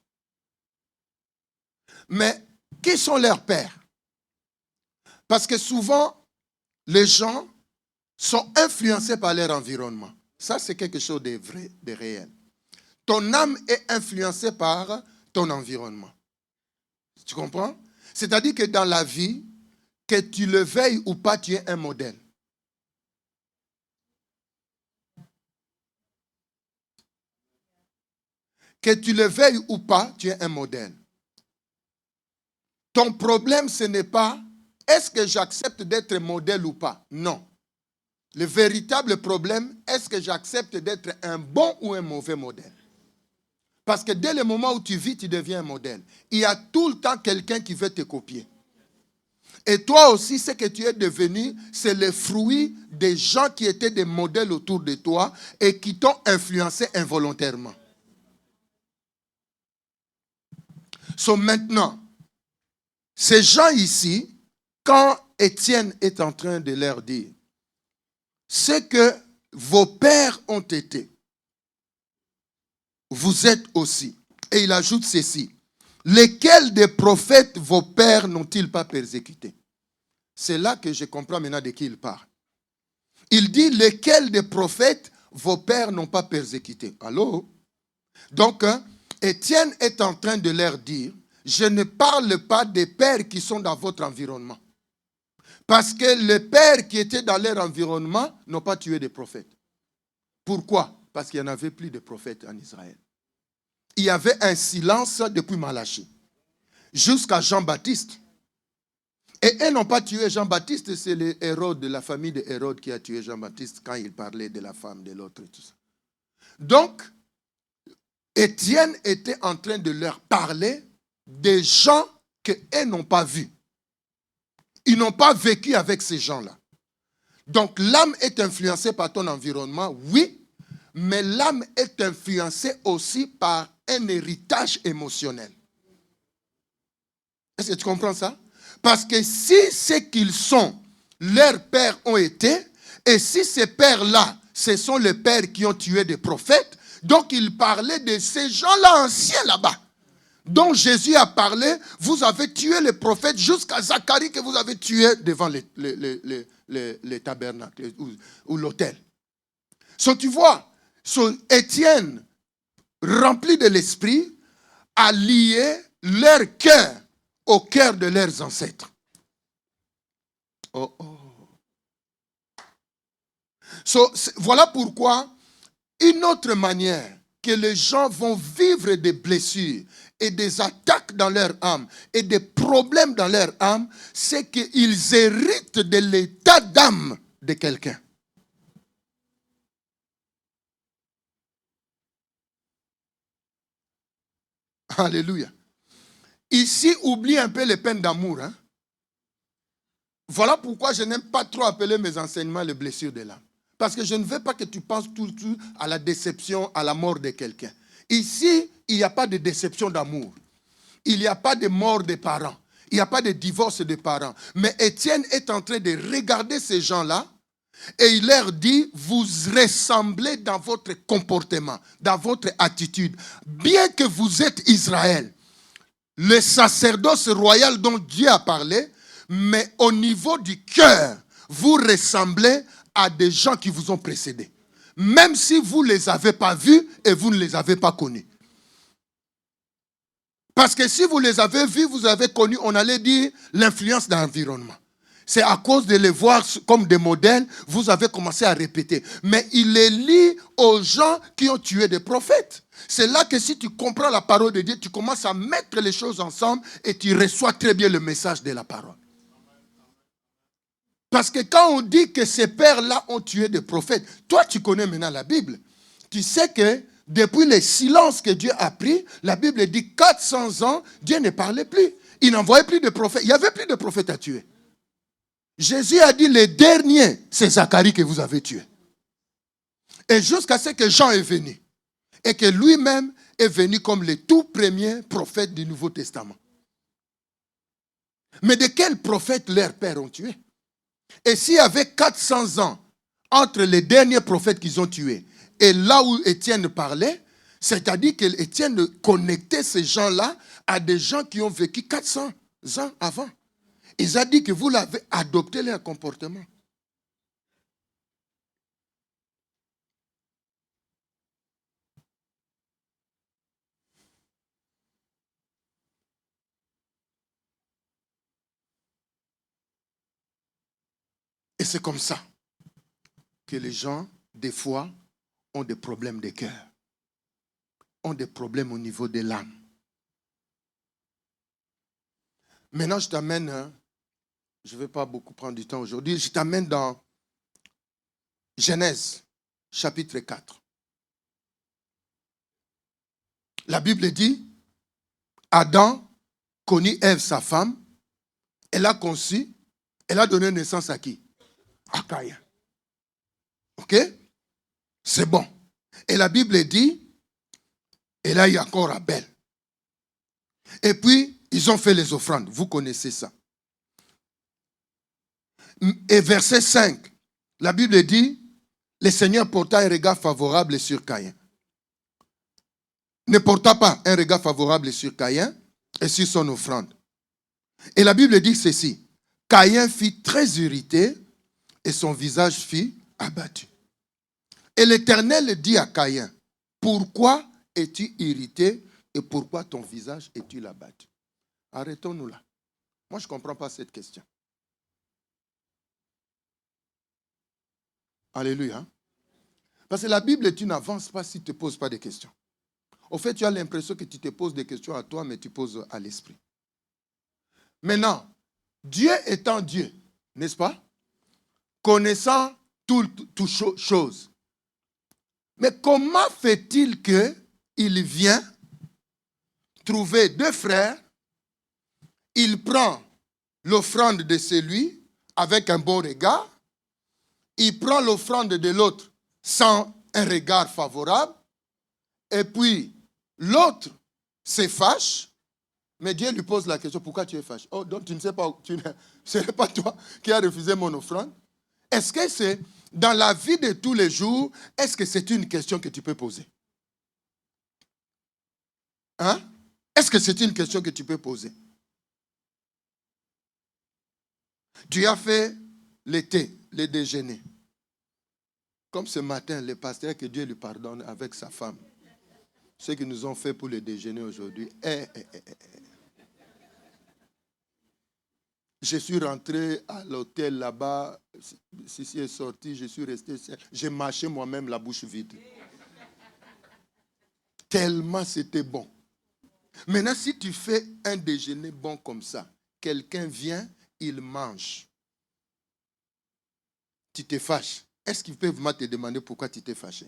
Mais qui sont leurs pères? Parce que souvent, les gens sont influencés par leur environnement. Ça, c'est quelque chose de vrai, de réel. Ton âme est influencée par ton environnement. Tu comprends? C'est-à-dire que dans la vie, que tu le veuilles ou pas, tu es un modèle. Que tu le veuilles ou pas, tu es un modèle. Ton problème, ce n'est pas est-ce que j'accepte d'être modèle ou pas? Non. Le véritable problème, est-ce que j'accepte d'être un bon ou un mauvais modèle? Parce que dès le moment où tu vis, tu deviens un modèle. Il y a tout le temps quelqu'un qui veut te copier. Et toi aussi, ce que tu es devenu, c'est le fruit des gens qui étaient des modèles autour de toi et qui t'ont influencé involontairement. Maintenant, ces gens ici, quand Étienne est en train de leur dire, ce que vos pères ont été, vous êtes aussi. Et il ajoute ceci. Lesquels des prophètes vos pères n'ont-ils pas persécutés? C'est là que je comprends maintenant de qui il parle. Il dit, lesquels des prophètes vos pères n'ont pas persécutés? Allô? Donc, Étienne est en train de leur dire, je ne parle pas des pères qui sont dans votre environnement. Parce que les pères qui étaient dans leur environnement n'ont pas tué des prophètes. Pourquoi? Parce qu'il n'y en avait plus de prophètes en Israël. Il y avait un silence depuis Malachie, jusqu'à Jean-Baptiste. Et eux n'ont pas tué Jean-Baptiste, c'est Hérode, la famille de Hérode qui a tué Jean-Baptiste quand il parlait de la femme de l'autre et tout ça. Donc, Étienne était en train de leur parler des gens qu'eux n'ont pas vus. Ils n'ont pas vécu avec ces gens-là. Donc l'âme est influencée par ton environnement, oui, mais l'âme est influencée aussi par un héritage émotionnel. Est-ce que tu comprends ça? Parce que si ce qu'ils sont, leurs pères ont été, et si ces pères-là, ce sont les pères qui ont tué des prophètes, donc il parlait de ces gens-là anciens là-bas, dont Jésus a parlé, vous avez tué les prophètes jusqu'à Zacharie que vous avez tué devant les tabernacles ou l'autel. Tu vois, Étienne, rempli de l'esprit, a lié leur cœur au cœur de leurs ancêtres. Oh, oh. Voilà pourquoi, une autre manière que les gens vont vivre des blessures et des attaques dans leur âme et des problèmes dans leur âme, c'est qu'ils héritent de l'état d'âme de quelqu'un. Alléluia. Ici, oublie un peu les peines d'amour. Hein? Voilà pourquoi je n'aime pas trop appeler mes enseignements les blessures de l'âme. Parce que je ne veux pas que tu penses tout à la déception, à la mort de quelqu'un. Ici, il n'y a pas de déception d'amour. Il n'y a pas de mort des parents. Il n'y a pas de divorce des parents. Mais Étienne est en train de regarder ces gens-là et il leur dit, vous ressemblez dans votre comportement, dans votre attitude. Bien que vous êtes Israël, le sacerdoce royal dont Dieu a parlé, mais au niveau du cœur, vous ressemblez à des gens qui vous ont précédés. Même si vous ne les avez pas vus et vous ne les avez pas connus. Parce que si vous les avez vus, vous avez connu, on allait dire, l'influence de l'environnement. C'est à cause de les voir comme des modèles, vous avez commencé à répéter. Mais il les lie aux gens qui ont tué des prophètes. C'est là que si tu comprends la parole de Dieu, tu commences à mettre les choses ensemble et tu reçois très bien le message de la parole. Parce que quand on dit que ces pères-là ont tué des prophètes, toi tu connais maintenant la Bible. Tu sais que depuis le silence que Dieu a pris, la Bible dit 400 ans, Dieu ne parlait plus. Il n'envoyait plus de prophètes. Il n'y avait plus de prophètes à tuer. Jésus a dit, le dernier, c'est Zacharie que vous avez tué. Et jusqu'à ce que Jean est venu. Et que lui-même est venu comme le tout premier prophète du Nouveau Testament. Mais de quels prophètes leurs pères ont tué? Et s'il y avait 400 ans entre les derniers prophètes qu'ils ont tués et là où Étienne parlait, c'est-à-dire qu'Étienne connectait ces gens-là à des gens qui ont vécu 400 ans avant. Il a dit que vous l'avez adopté leur comportement. Et c'est comme ça que les gens, des fois, ont des problèmes de cœur, ont des problèmes au niveau de l'âme. Maintenant, je t'amène, je ne vais pas beaucoup prendre du temps aujourd'hui, je t'amène dans Genèse, chapitre 4. La Bible dit, Adam connut Ève, sa femme, elle a conçu, elle a donné naissance à qui? À Caïn. Ok? C'est bon. Et la Bible dit, et là il y a encore Abel. Et puis, ils ont fait les offrandes. Vous connaissez ça. Et verset 5, la Bible dit, le Seigneur porta un regard favorable sur Caïn. Ne porta pas un regard favorable sur Caïn et sur son offrande. Et la Bible dit ceci, Caïn fut très irrité et son visage fut abattu. Et l'Éternel dit à Caïn, pourquoi es-tu irrité et pourquoi ton visage est-il abattu? Arrêtons-nous là. Moi, je ne comprends pas cette question. Alléluia. Parce que la Bible, tu n'avances pas si tu ne te poses pas de questions. Au fait, tu as l'impression que tu te poses des questions à toi, mais tu poses à l'esprit. Maintenant, Dieu étant Dieu, n'est-ce pas? Connaissant toutes choses. Mais comment fait-il qu'il vient trouver deux frères, il prend l'offrande de celui avec un bon regard, il prend l'offrande de l'autre sans un regard favorable, et puis l'autre se fâche, mais Dieu lui pose la question, pourquoi tu es fâché? Oh, donc tu ne sais pas, ce n'est pas toi qui as refusé mon offrande? Est-ce que c'est, dans la vie de tous les jours, est-ce que c'est une question que tu peux poser? Hein? Est-ce que c'est une question que tu peux poser? Tu as fait l'été, le déjeuner. Comme ce matin, le pasteur, que Dieu lui pardonne, avec sa femme. Ce qu'ils nous ont fait pour le déjeuner aujourd'hui. Je suis rentré à l'hôtel là-bas. Sissi est sorti, je suis resté seul. J'ai mâché moi-même la bouche vide. Tellement c'était bon. Maintenant, si tu fais un déjeuner bon comme ça, quelqu'un vient, il mange. Tu te fâches. Est-ce qu'il peut vraiment te demander pourquoi tu t'es fâché?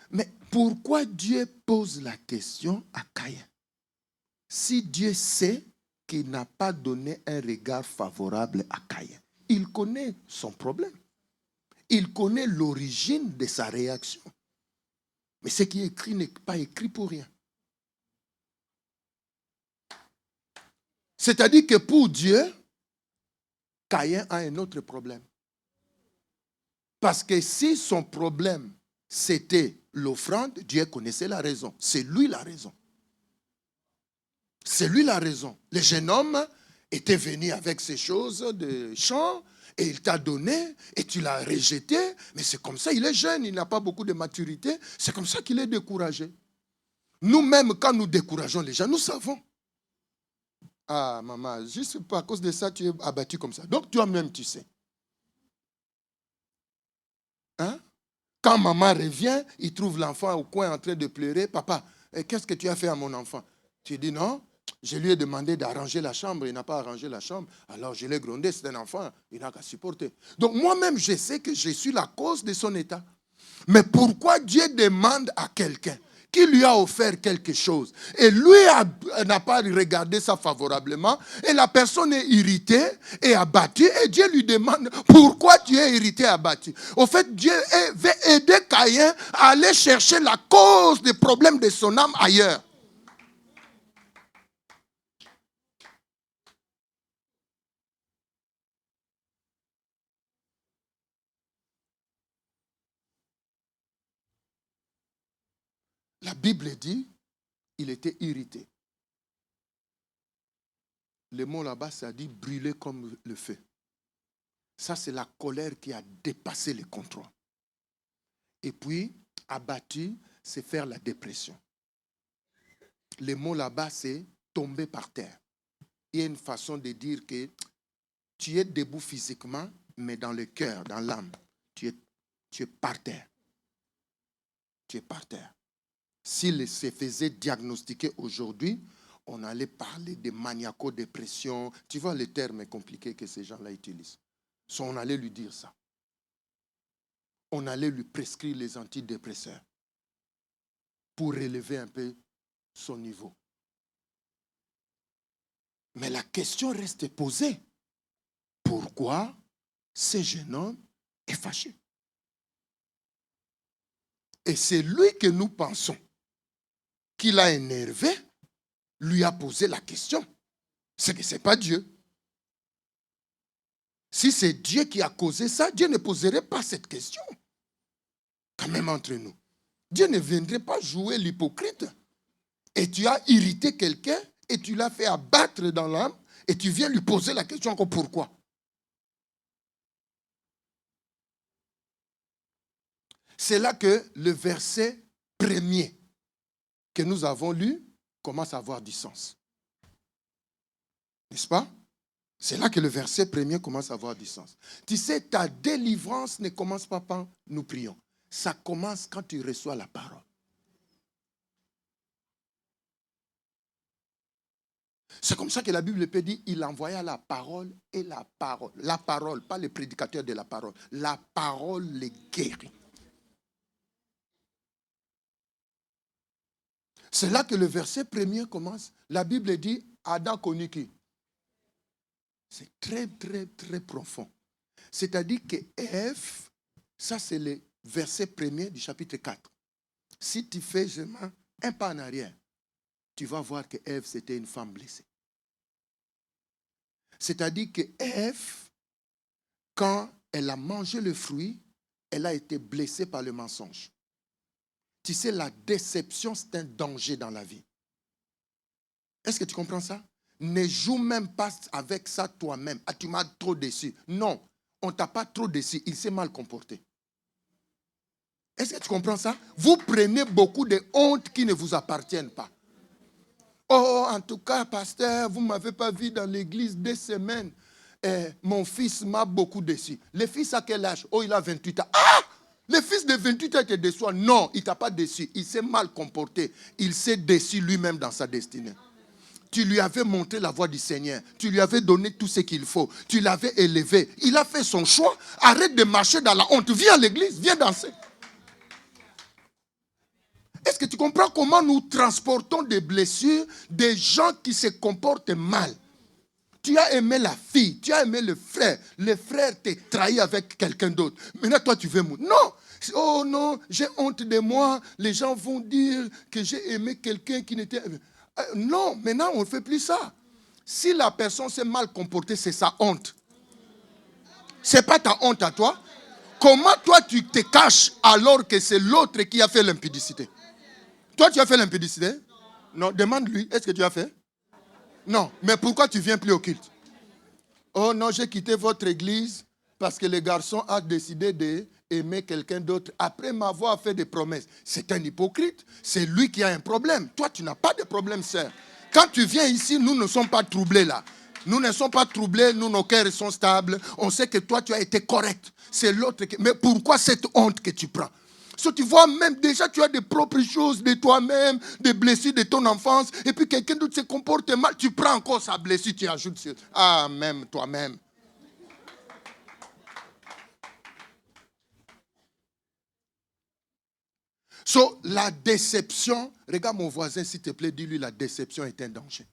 Mais pourquoi Dieu pose la question à Caïn? Si Dieu sait qu'il n'a pas donné un regard favorable à Caïn, il connaît son problème. Il connaît l'origine de sa réaction. Mais ce qui est écrit n'est pas écrit pour rien. C'est-à-dire que pour Dieu, Caïn a un autre problème. Parce que si son problème, c'était l'offrande, Dieu connaissait la raison. C'est lui la raison. C'est lui la raison. Le jeune homme était venu avec ces choses de champ et il t'a donné et tu l'as rejeté. Mais c'est comme ça, il est jeune, il n'a pas beaucoup de maturité. C'est comme ça qu'il est découragé. Nous-mêmes, quand nous décourageons les gens, nous savons. Ah, maman, juste à cause de ça, tu es abattu comme ça. Donc, toi-même, tu sais. Hein? Quand maman revient, il trouve l'enfant au coin en train de pleurer. Papa, qu'est-ce que tu as fait à mon enfant? Tu dis non, je lui ai demandé d'arranger la chambre, il n'a pas arrangé la chambre. Alors je l'ai grondé, c'est un enfant, il n'a qu'à supporter. Donc moi-même, je sais que je suis la cause de son état. Mais pourquoi Dieu demande à quelqu'un qui lui a offert quelque chose et lui n'a pas regardé ça favorablement et la personne est irritée et abattue et Dieu lui demande pourquoi tu es irrité et abattu. Au fait, Dieu veut aider Caïn à aller chercher la cause des problèmes de son âme ailleurs. La Bible dit, il était irrité. Le mot là-bas, ça dit brûler comme le feu. Ça, c'est la colère qui a dépassé le contrôle. Et puis, abattu, c'est faire la dépression. Le mot là-bas, c'est tomber par terre. Il y a une façon de dire que tu es debout physiquement, mais dans le cœur, dans l'âme, tu es par terre. Tu es par terre. S'il se faisait diagnostiquer aujourd'hui, on allait parler de maniaco-dépression. Tu vois les termes compliqués que ces gens-là utilisent. On allait lui dire ça. On allait lui prescrire les antidépresseurs pour relever un peu son niveau. Mais la question reste posée. Pourquoi ce jeune homme est fâché? Et c'est lui que nous pensons qu'il a énervé, lui a posé la question. C'est que ce n'est pas Dieu. Si c'est Dieu qui a causé ça, Dieu ne poserait pas cette question. Quand même entre nous. Dieu ne viendrait pas jouer l'hypocrite. Et tu as irrité quelqu'un et tu l'as fait abattre dans l'âme et tu viens lui poser la question encore pourquoi. C'est là que le verset premier que nous avons lu commence à avoir du sens. N'est-ce pas? C'est là que le verset premier commence à avoir du sens. Tu sais, ta délivrance ne commence pas quand nous prions. Ça commence quand tu reçois la parole. C'est comme ça que la Bible peut dire, il envoya la parole et la parole. La parole, pas le prédicateur de la parole. La parole les guérit. C'est là que le verset premier commence. La Bible dit, Adam connut qui? C'est très, très, très profond. C'est-à-dire que Ève, ça c'est le verset premier du chapitre 4. Si tu fais un pas en arrière, tu vas voir que Ève, c'était une femme blessée. C'est-à-dire que Ève, quand elle a mangé le fruit, elle a été blessée par le mensonge. Tu sais, la déception, c'est un danger dans la vie. Est-ce que tu comprends ça? Ne joue même pas avec ça toi-même. Ah, tu m'as trop déçu. Non, on ne t'a pas trop déçu. Il s'est mal comporté. Est-ce que tu comprends ça? Vous prenez beaucoup de hontes qui ne vous appartiennent pas. Oh, en tout cas, pasteur, vous ne m'avez pas vu dans l'église 2 semaines. Mon fils m'a beaucoup déçu. Le fils a quel âge? Oh, il a 28 ans. Ah! Le fils de 28 ans te déçoit. Non, il ne t'a pas déçu. Il s'est mal comporté. Il s'est déçu lui-même dans sa destinée. Tu lui avais montré la voie du Seigneur. Tu lui avais donné tout ce qu'il faut. Tu l'avais élevé. Il a fait son choix. Arrête de marcher dans la honte. Viens à l'église. Viens danser. Est-ce que tu comprends comment nous transportons des blessures des gens qui se comportent mal? Tu as aimé la fille, tu as aimé le frère. Le frère t'a trahi avec quelqu'un d'autre. Maintenant, toi, tu veux mourir. Non, Oh non, j'ai honte de moi. Les gens vont dire que j'ai aimé quelqu'un qui n'était... Non, maintenant, on ne fait plus ça. Si la personne s'est mal comportée, c'est sa honte. Ce n'est pas ta honte à toi. Comment toi, tu te caches alors que c'est l'autre qui a fait l'impudicité? Toi, tu as fait l'impudicité? Non, demande-lui, est-ce que tu as fait? Non, mais pourquoi tu ne viens plus au culte? Oh non, j'ai quitté votre église parce que le garçon a décidé d'aimer quelqu'un d'autre après m'avoir fait des promesses. C'est un hypocrite. C'est lui qui a un problème. Toi, tu n'as pas de problème, sœur. Quand tu viens ici, nous ne sommes pas troublés là. Nous ne sommes pas troublés, nous, nos cœurs sont stables. On sait que toi, tu as été correct. C'est l'autre qui... Mais pourquoi cette honte que tu prends? So, tu vois, même déjà, tu as des propres choses de toi-même, des blessures de ton enfance, et puis quelqu'un d'autre se comporte mal, tu prends encore sa blessure, tu ajoutes sur... Ah, même toi-même. So, la déception, regarde mon voisin, s'il te plaît, dis-lui, la déception est un danger.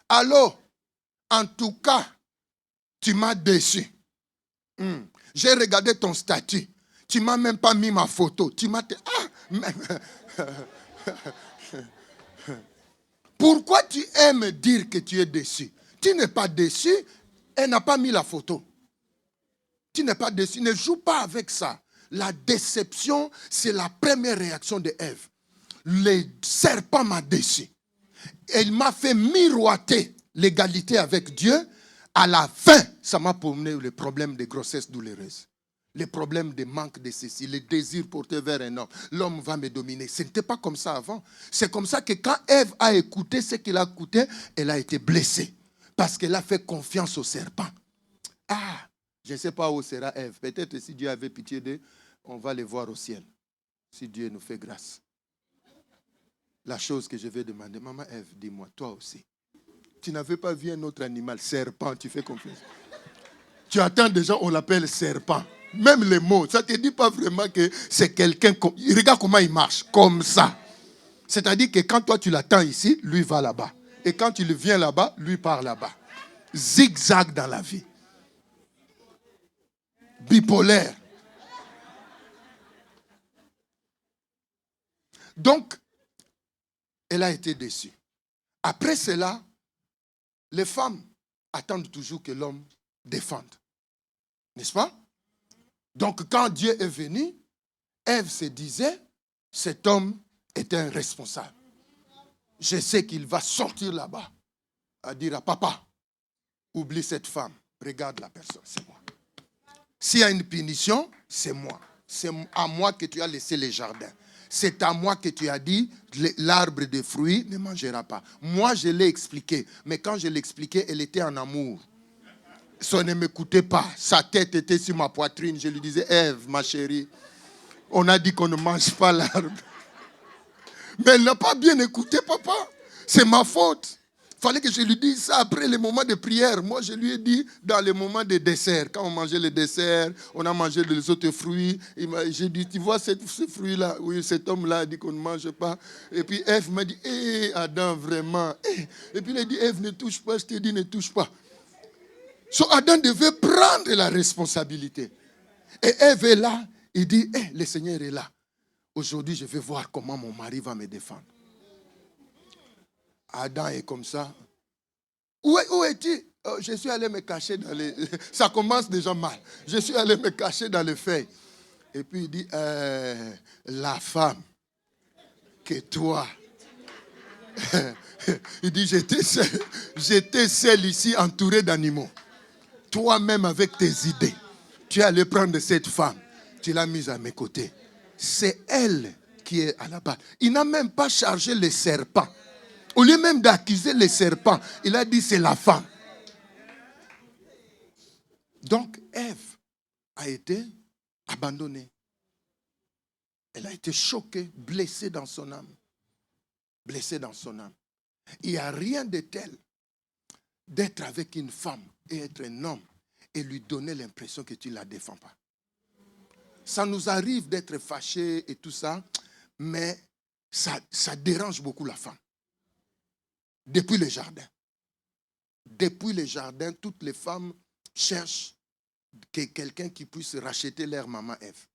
Alors, en tout cas, tu m'as déçu. J'ai regardé ton statut. Tu ne m'as même pas mis ma photo. Tu m'as... Pourquoi tu aimes dire que tu es déçu? Tu n'es pas déçu. Elle n'a pas mis la photo. Tu n'es pas déçu. Ne joue pas avec ça. La déception, c'est la première réaction de Ève. Le serpent m'a déçu. Elle m'a fait miroiter l'égalité avec Dieu. À la fin, ça m'a promené le problème des grossesses douloureuses. Les problèmes de manque de ceci, les désirs portés vers un homme. L'homme va me dominer. Ce n'était pas comme ça avant. C'est comme ça que quand Ève a écouté ce qu'il a écouté, elle a été blessée. Parce qu'elle a fait confiance au serpent. Ah, je ne sais pas où sera Ève. Peut-être si Dieu avait pitié d'eux, on va les voir au ciel. Si Dieu nous fait grâce. La chose que je vais demander, maman Ève, dis-moi, toi aussi. Tu n'avais pas vu un autre animal, serpent, tu fais confiance. Tu attends déjà, on l'appelle serpent. Même les mots, ça ne te dit pas vraiment que c'est quelqu'un... Regarde comment il marche, comme ça. C'est-à-dire que quand toi tu l'attends ici, lui va là-bas. Et quand tu viens là-bas, lui part là-bas. Zigzag dans la vie. Bipolaire. Donc, elle a été déçue. Après cela, les femmes attendent toujours que l'homme défende. N'est-ce pas? Donc, quand Dieu est venu, Ève se disait, cet homme est un responsable. Je sais qu'il va sortir là-bas, à dire à papa, oublie cette femme, regarde la personne, c'est moi. S'il y a une punition, c'est moi. C'est à moi que tu as laissé les jardins. C'est à moi que tu as dit, l'arbre de fruits ne mangera pas. Moi, je l'ai expliqué. Mais quand je l'expliquais, elle était en amour. Ça ne m'écoutait pas. Sa tête était sur ma poitrine. Je lui disais, Ève, ma chérie, on a dit qu'on ne mange pas l'arbre. Mais elle n'a pas bien écouté, papa. C'est ma faute. Il fallait que je lui dise ça après les moments de prière. Moi, je lui ai dit dans les moments de dessert. Quand on mangeait les desserts, on a mangé les autres fruits. J'ai dit, tu vois ce fruit-là? Oui, cet homme-là a dit qu'on ne mange pas. Et puis Ève m'a dit, hé, Adam, vraiment. Et puis il a dit, Ève, ne touche pas. Je t'ai dit, ne touche pas. So Adam devait prendre la responsabilité. Et Ève est là. Il dit, le Seigneur est là. Aujourd'hui, je vais voir comment mon mari va me défendre. Adam est comme ça. Où es-tu? Je suis allé me cacher dans les... Ça commence déjà mal. Je suis allé me cacher dans les feuilles. Et puis il dit, la femme que toi... Il dit, j'étais seul ici entouré d'animaux. Toi-même avec tes idées, tu es allé prendre cette femme. Tu l'as mise à mes côtés. C'est elle qui est à la base. Il n'a même pas chargé les serpents. Au lieu même d'accuser les serpents, il a dit c'est la femme. Donc Ève a été abandonnée. Elle a été choquée, blessée dans son âme. Blessée dans son âme. Il n'y a rien de tel d'être avec une femme et être un homme et lui donner l'impression que tu ne la défends pas. Ça nous arrive d'être fâchés et tout ça, mais ça dérange beaucoup la femme. Depuis le jardin. depuis les jardins, toutes les femmes cherchent quelqu'un qui puisse racheter leur maman Ève.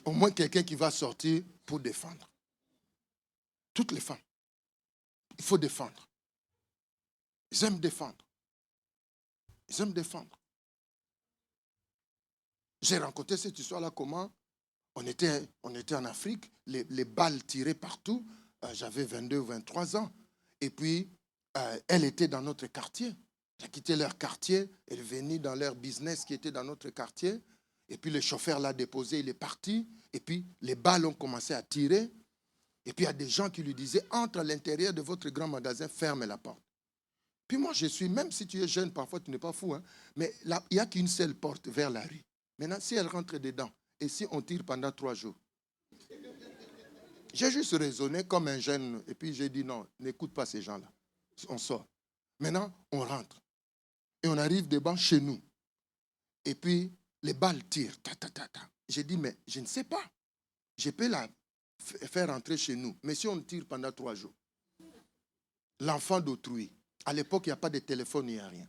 Au moins quelqu'un qui va sortir pour défendre. Toutes les femmes. Il faut défendre. Ils aiment défendre. Ils aiment défendre. J'ai rencontré cette histoire-là comment on était en Afrique, les balles tirées partout. J'avais 22 ou 23 ans. Et puis, elle était dans notre quartier. J'ai quitté leur quartier. Elle est venue dans leur business qui était dans notre quartier. Et puis, le chauffeur l'a déposé, il est parti. Et puis, les balles ont commencé à tirer. Et puis, il y a des gens qui lui disaient, entre à l'intérieur de votre grand magasin, ferme la porte. Puis moi, je suis, même si tu es jeune, parfois tu n'es pas fou, hein, mais là, il n'y a qu'une seule porte vers la rue. Maintenant, si elle rentre dedans, et si on tire pendant 3 jours, j'ai juste raisonné comme un jeune, et puis j'ai dit non, n'écoute pas ces gens-là. On sort. Maintenant, on rentre. Et on arrive devant chez nous. Et puis, les balles tirent. Ta, ta, ta, ta. J'ai dit, mais je ne sais pas. Je peux la faire rentrer chez nous. Mais si on tire pendant 3 jours, l'enfant d'autrui, à l'époque, il n'y a pas de téléphone, il n'y a rien.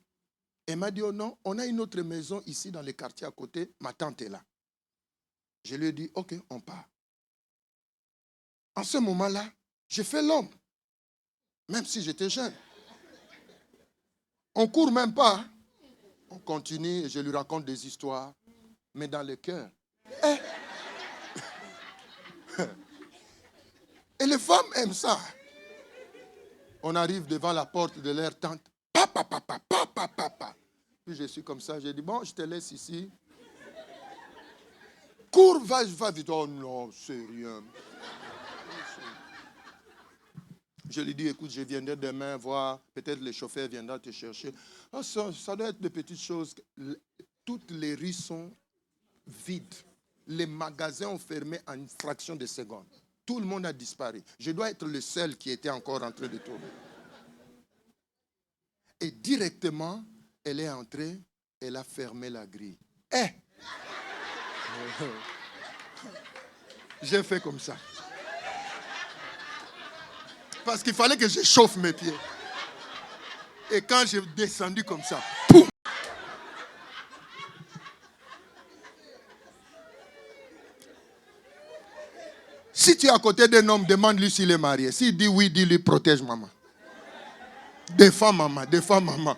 Elle m'a dit, oh non, on a une autre maison ici dans le quartier à côté. Ma tante est là. Je lui ai dit, ok, on part. En ce moment-là, j'ai fait l'homme. Même si j'étais jeune. On ne court même pas. On continue et je lui raconte des histoires. Mais dans le cœur. Et les femmes aiment ça. On arrive devant la porte de leur tante. Papa, papa, papa, papa. Puis je suis comme ça. J'ai dit, bon, je te laisse ici. Cours, va vite. Oh non, c'est rien. Je lui dis, écoute, je viendrai demain voir. Peut-être le chauffeur viendra te chercher. Oh, ça doit être de petites choses. Toutes les rues sont vides. Les magasins ont fermé en une fraction de seconde. Tout le monde a disparu. Je dois être le seul qui était encore en train de tourner. Et directement, elle est entrée, elle a fermé la grille. J'ai fait comme ça. Parce qu'il fallait que je chauffe mes pieds. Et quand j'ai descendu comme ça, poum! Si tu es à côté d'un homme, demande-lui s'il est marié. S'il dit oui, dis-lui protège maman. Défends maman, défends maman.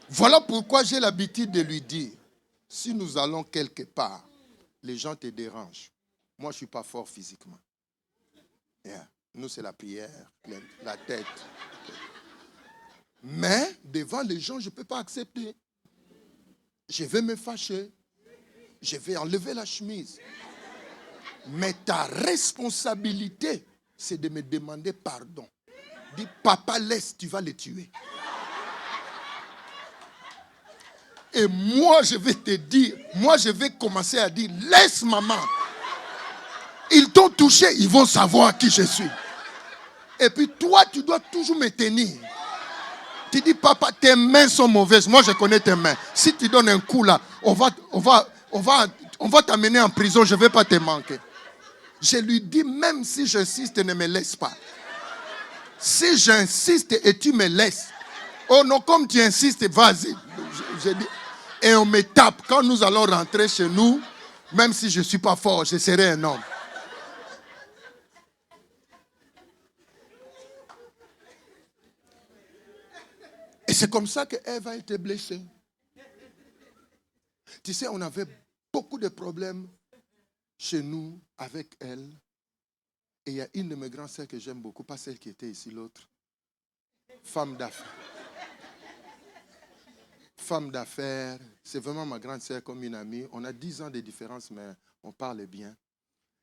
Voilà pourquoi j'ai l'habitude de lui dire, si nous allons quelque part, les gens te dérangent. Moi, je ne suis pas fort physiquement. Yeah. Nous, c'est la prière, la tête. Mais devant les gens, je ne peux pas accepter. Je vais me fâcher. Je vais enlever la chemise. Mais ta responsabilité, c'est de me demander pardon. Dis, papa, laisse, tu vas les tuer. Et moi, je vais te dire, moi, je vais commencer à dire, laisse maman. Ils t'ont touché, ils vont savoir qui je suis. Et puis toi, tu dois toujours me tenir. Tu dis, papa, tes mains sont mauvaises. Moi, je connais tes mains. Si tu donnes un coup là, on va t'amener en prison, je ne vais pas te manquer. Je lui dis, même si j'insiste, ne me laisse pas. Si j'insiste et tu me laisses, oh non, comme tu insistes, vas-y. Je dis, et on me tape. Quand nous allons rentrer chez nous, même si je ne suis pas fort, je serai un homme. Et c'est comme ça qu'Ève a été blessée. Tu sais, on avait beaucoup de problèmes chez nous avec elle. Et il y a une de mes grandes sœurs que j'aime beaucoup, pas celle qui était ici, l'autre. Femme d'affaires. Femme d'affaires, c'est vraiment ma grande sœur comme une amie. On a 10 ans de différence, mais on parle bien.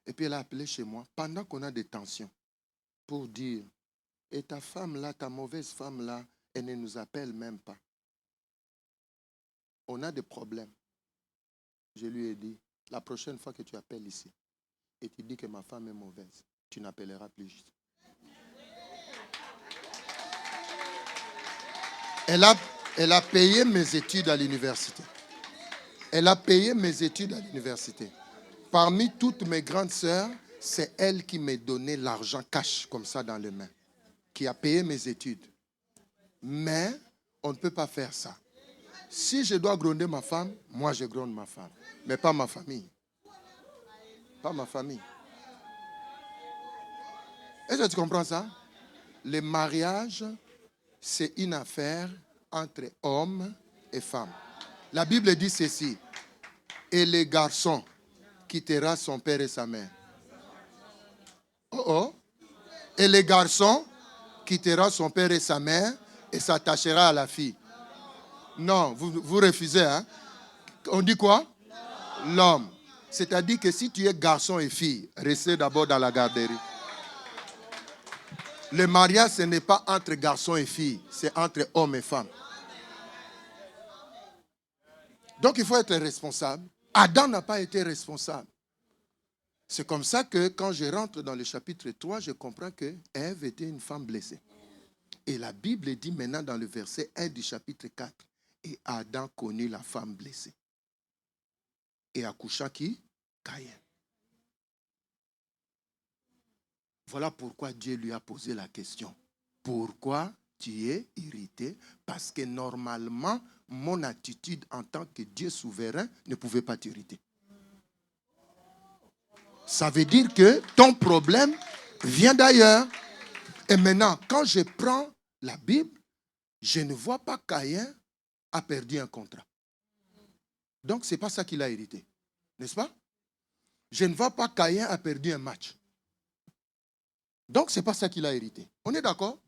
Et puis elle a appelé chez moi, pendant qu'on a des tensions, pour dire, et ta femme là, ta mauvaise femme là, elle ne nous appelle même pas. On a des problèmes. Je lui ai dit, la prochaine fois que tu appelles ici, et tu dis que ma femme est mauvaise, tu n'appelleras plus juste. Elle a payé mes études à l'université. Elle a payé mes études à l'université. Parmi toutes mes grandes sœurs, c'est elle qui m'a donné l'argent cash, comme ça, dans les mains, qui a payé mes études. Mais on ne peut pas faire ça. Si je dois gronder ma femme, moi je gronde ma femme, mais pas ma famille. Pas ma famille. Est-ce que tu comprends ça? Le mariage, c'est une affaire entre hommes et femmes. La Bible dit ceci. Et les garçons quittera son père et sa mère. Oh oh. Et les garçons quittera son père et sa mère et s'attachera à la fille. Non, vous refusez, hein? On dit quoi? L'homme. C'est-à-dire que si tu es garçon et fille, restez d'abord dans la garderie. Le mariage, ce n'est pas entre garçon et fille, c'est entre homme et femme. Donc il faut être responsable. Adam n'a pas été responsable. C'est comme ça que quand je rentre dans le chapitre 3, je comprends que Ève était une femme blessée. Et la Bible dit maintenant dans le verset 1 du chapitre 4, et Adam connut la femme blessée. Et accoucha qui? Caïn. Voilà pourquoi Dieu lui a posé la question. Pourquoi tu es irrité? Parce que normalement, mon attitude en tant que Dieu souverain ne pouvait pas t'irriter. Ça veut dire que ton problème vient d'ailleurs. Et maintenant, quand je prends la Bible, je ne vois pas Caïn a perdu un contrat. Donc, ce n'est pas ça qui l'a irrité. N'est-ce pas? Je ne vois pas Caïn a perdu un match. Donc, ce n'est pas ça qui l'a irrité. On est d'accord?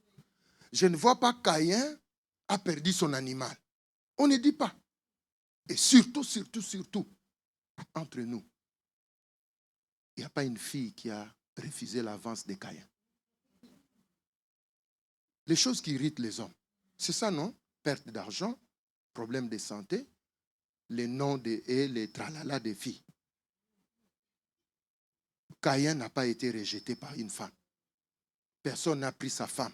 Je ne vois pas Caïn a perdu son animal. On ne dit pas. Et surtout, entre nous, il n'y a pas une fille qui a refusé l'avance de Caïn. Les choses qui irritent les hommes, c'est ça, non? Perte d'argent, problème de santé, les noms et les tralala des filles. Caïn n'a pas été rejeté par une femme. Personne n'a pris sa femme.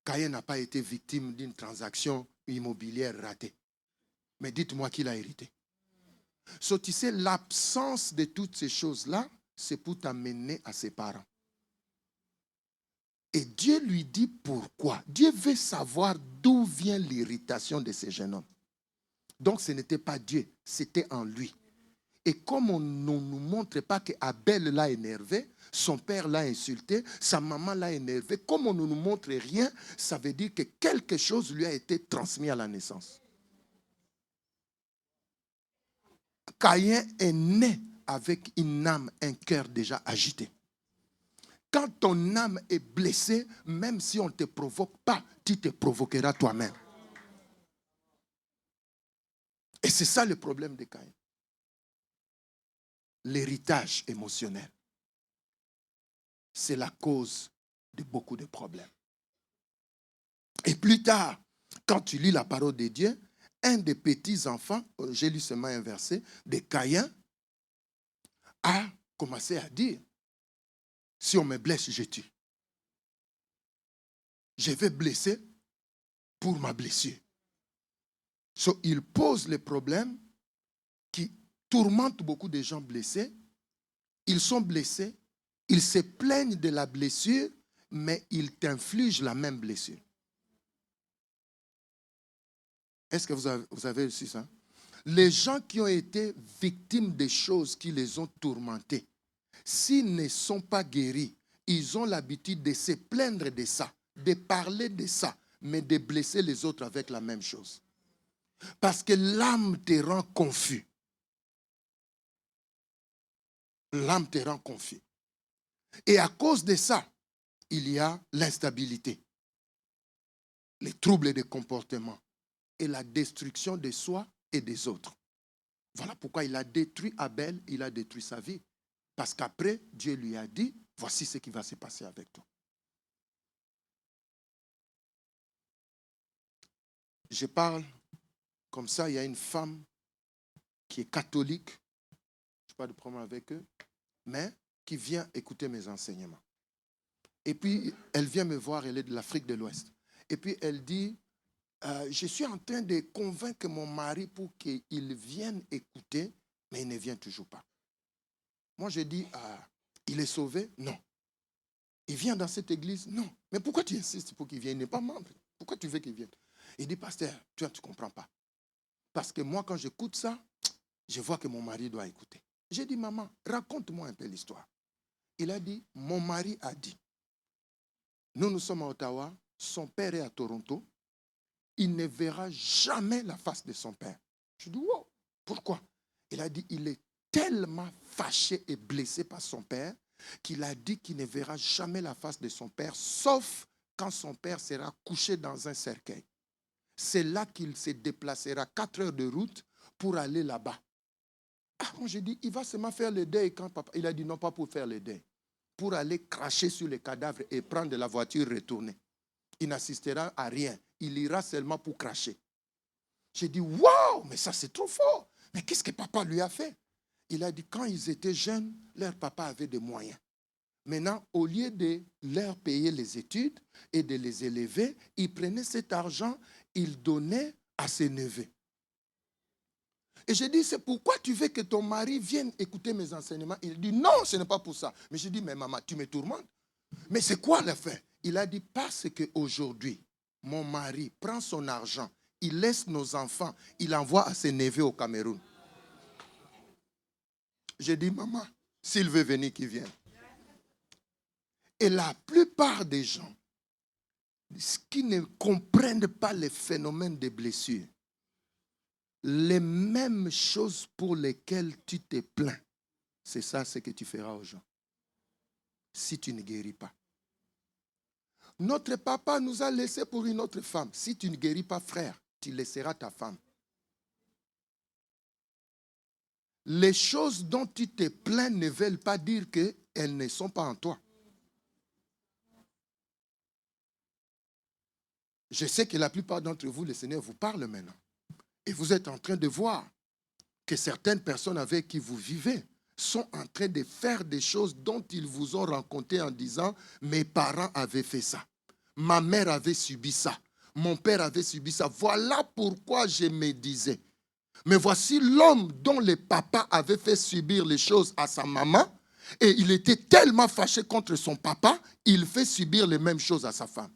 Caïn n'a pas été victime d'une transaction immobilière ratée. Mais dites-moi qui l'a hérité. Tu sais, l'absence de toutes ces choses-là, c'est pour t'amener à ses parents. Et Dieu lui dit pourquoi. Dieu veut savoir d'où vient l'irritation de ce jeune homme. Donc ce n'était pas Dieu, c'était en lui. Et comme on ne nous montre pas qu'Abel l'a énervé, son père l'a insulté, sa maman l'a énervé, comme on ne nous montre rien, ça veut dire que quelque chose lui a été transmis à la naissance. Caïn est né avec une âme, un cœur déjà agité. Quand ton âme est blessée, même si on ne te provoque pas, tu te provoqueras toi-même. Et c'est ça le problème de Caïn. L'héritage émotionnel, c'est la cause de beaucoup de problèmes. Et plus tard, quand tu lis la parole de Dieu, un des petits-enfants, j'ai lu seulement un verset, de Caïn, a commencé à dire, si on me blesse, je tue. Je vais blesser pour ma blessure. Il pose les problèmes qui tourmentent beaucoup de gens blessés. Ils sont blessés, ils se plaignent de la blessure, mais ils t'infligent la même blessure. Est-ce que vous avez reçu ça? Les gens qui ont été victimes des choses qui les ont tourmentés, s'ils ne sont pas guéris, ils ont l'habitude de se plaindre de ça, de parler de ça, mais de blesser les autres avec la même chose. Parce que l'âme te rend confus. L'âme te rend confus. Et à cause de ça, il y a l'instabilité, les troubles de comportement et la destruction de soi et des autres. Voilà pourquoi il a détruit Abel, il a détruit sa vie. Parce qu'après, Dieu lui a dit, voici ce qui va se passer avec toi. Je parle comme ça, il y a une femme qui est catholique, je n'ai pas de problème avec eux, mais qui vient écouter mes enseignements. Et puis, elle vient me voir, elle est de l'Afrique de l'Ouest. Et puis, elle dit, je suis en train de convaincre mon mari pour qu'il vienne écouter, mais il ne vient toujours pas. Moi, je dis, il est sauvé? Non. Il vient dans cette église? Non. Mais pourquoi tu insistes pour qu'il vienne? Il n'est pas membre. Pourquoi tu veux qu'il vienne? Il dit, pasteur, tu ne comprends pas. Parce que moi, quand j'écoute ça, je vois que mon mari doit écouter. J'ai dit, maman, raconte-moi un peu l'histoire. Il a dit, mon mari a dit, nous sommes à Ottawa, son père est à Toronto, il ne verra jamais la face de son père. Je dis, wow, pourquoi? Il a dit, il est tellement fâché et blessé par son père qu'il a dit qu'il ne verra jamais la face de son père, sauf quand son père sera couché dans un cercueil. C'est là qu'il se déplacera 4 heures de route pour aller là-bas. Moi, j'ai dit, il va seulement faire le deuil quand papa... Il a dit, non, pas pour faire le deuil. Pour aller cracher sur les cadavres et prendre la voiture retourner. Il n'assistera à rien. Il ira seulement pour cracher. J'ai dit, waouh, mais ça c'est trop fort. Mais qu'est-ce que papa lui a fait? Il a dit, quand ils étaient jeunes, leur papa avait des moyens. Maintenant, au lieu de leur payer les études et de les élever, il prenait cet argent, il donnait à ses neveux. Et j'ai dit, c'est pourquoi tu veux que ton mari vienne écouter mes enseignements? Il dit, non, ce n'est pas pour ça. Mais j'ai dit, mais maman, tu me tourmentes. Mais c'est quoi l'affaire? Il a dit, parce qu'aujourd'hui, mon mari prend son argent, il laisse nos enfants, il envoie à ses neveux au Cameroun. J'ai dit, maman, s'il veut venir, qu'il vienne. Et la plupart des gens qui ne comprennent pas les phénomènes de blessures, les mêmes choses pour lesquelles tu te plains, c'est ça ce que tu feras aux gens. Si tu ne guéris pas. Notre papa nous a laissés pour une autre femme. Si tu ne guéris pas, frère, tu laisseras ta femme. Les choses dont tu te plains ne veulent pas dire qu'elles ne sont pas en toi. Je sais que la plupart d'entre vous, le Seigneur vous parle maintenant. Et vous êtes en train de voir que certaines personnes avec qui vous vivez sont en train de faire des choses dont ils vous ont raconté en disant « Mes parents avaient fait ça. Ma mère avait subi ça. Mon père avait subi ça. Voilà pourquoi je me disais. » Mais voici l'homme dont le papa avait fait subir les choses à sa maman et il était tellement fâché contre son papa, il fait subir les mêmes choses à sa femme.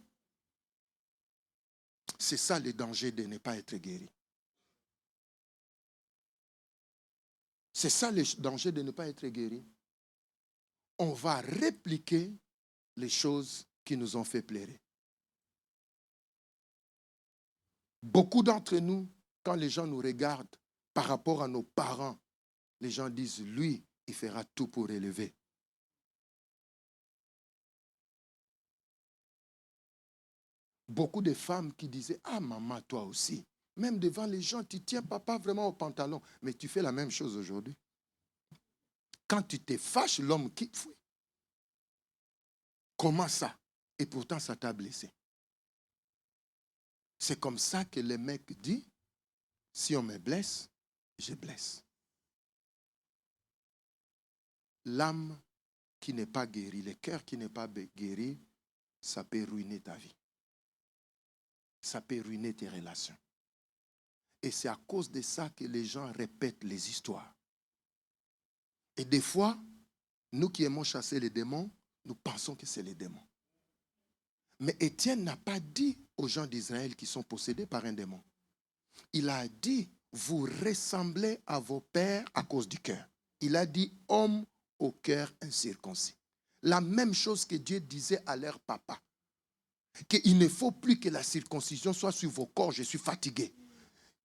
C'est ça le danger de ne pas être guéri. C'est ça le danger de ne pas être guéri. On va répliquer les choses qui nous ont fait pleurer. Beaucoup d'entre nous, quand les gens nous regardent par rapport à nos parents, les gens disent, lui, il fera tout pour élever. Beaucoup de femmes qui disaient, ah maman, toi aussi. Même devant les gens, tu tiens papa vraiment au pantalon. Mais tu fais la même chose aujourd'hui. Quand tu te fâches, l'homme quitte. Comment ça? Et pourtant, ça t'a blessé. C'est comme ça que le mec dit, si on me blesse, je blesse. L'âme qui n'est pas guérie, le cœur qui n'est pas guéri, ça peut ruiner ta vie. Ça peut ruiner tes relations. Et c'est à cause de ça que les gens répètent les histoires. Et des fois, nous qui aimons chasser les démons, nous pensons que c'est les démons. Mais Étienne n'a pas dit aux gens d'Israël qui sont possédés par un démon. Il a dit, vous ressemblez à vos pères à cause du cœur. Il a dit, homme au cœur incirconcis. La même chose que Dieu disait à leur papa. Qu'il ne faut plus que la circoncision soit sur vos corps, je suis fatigué.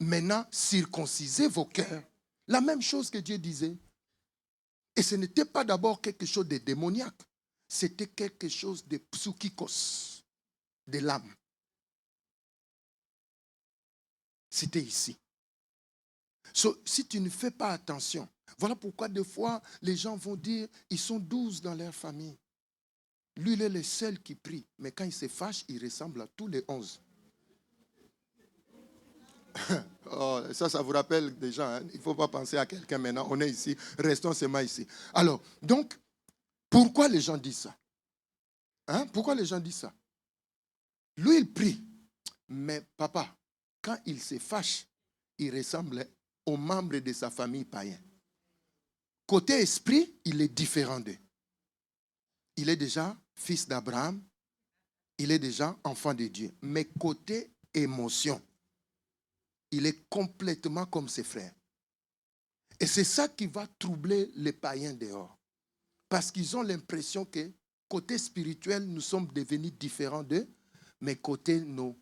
Maintenant, circoncisez vos cœurs. La même chose que Dieu disait. Et ce n'était pas d'abord quelque chose de démoniaque. C'était quelque chose de psychikos, de l'âme. C'était ici. Si tu ne fais pas attention, voilà pourquoi des fois, les gens vont dire, ils sont 12 dans leur famille. Lui, il est le seul qui prie. Mais quand il se fâche, il ressemble à tous les 11. Oh, ça vous rappelle des gens. Hein? Il ne faut pas penser à quelqu'un maintenant. On est ici. Restons seulement ici. Alors, donc, pourquoi les gens disent ça? Hein? Pourquoi les gens disent ça? Lui, il prie. Mais papa, quand il se fâche, il ressemble aux membres de sa famille païenne. Côté esprit, il est différent d'eux. Il est déjà fils d'Abraham, il est déjà enfant de Dieu. Mais côté émotion, il est complètement comme ses frères. Et c'est ça qui va troubler les païens dehors. Parce qu'ils ont l'impression que côté spirituel, nous sommes devenus différents d'eux, mais côté nos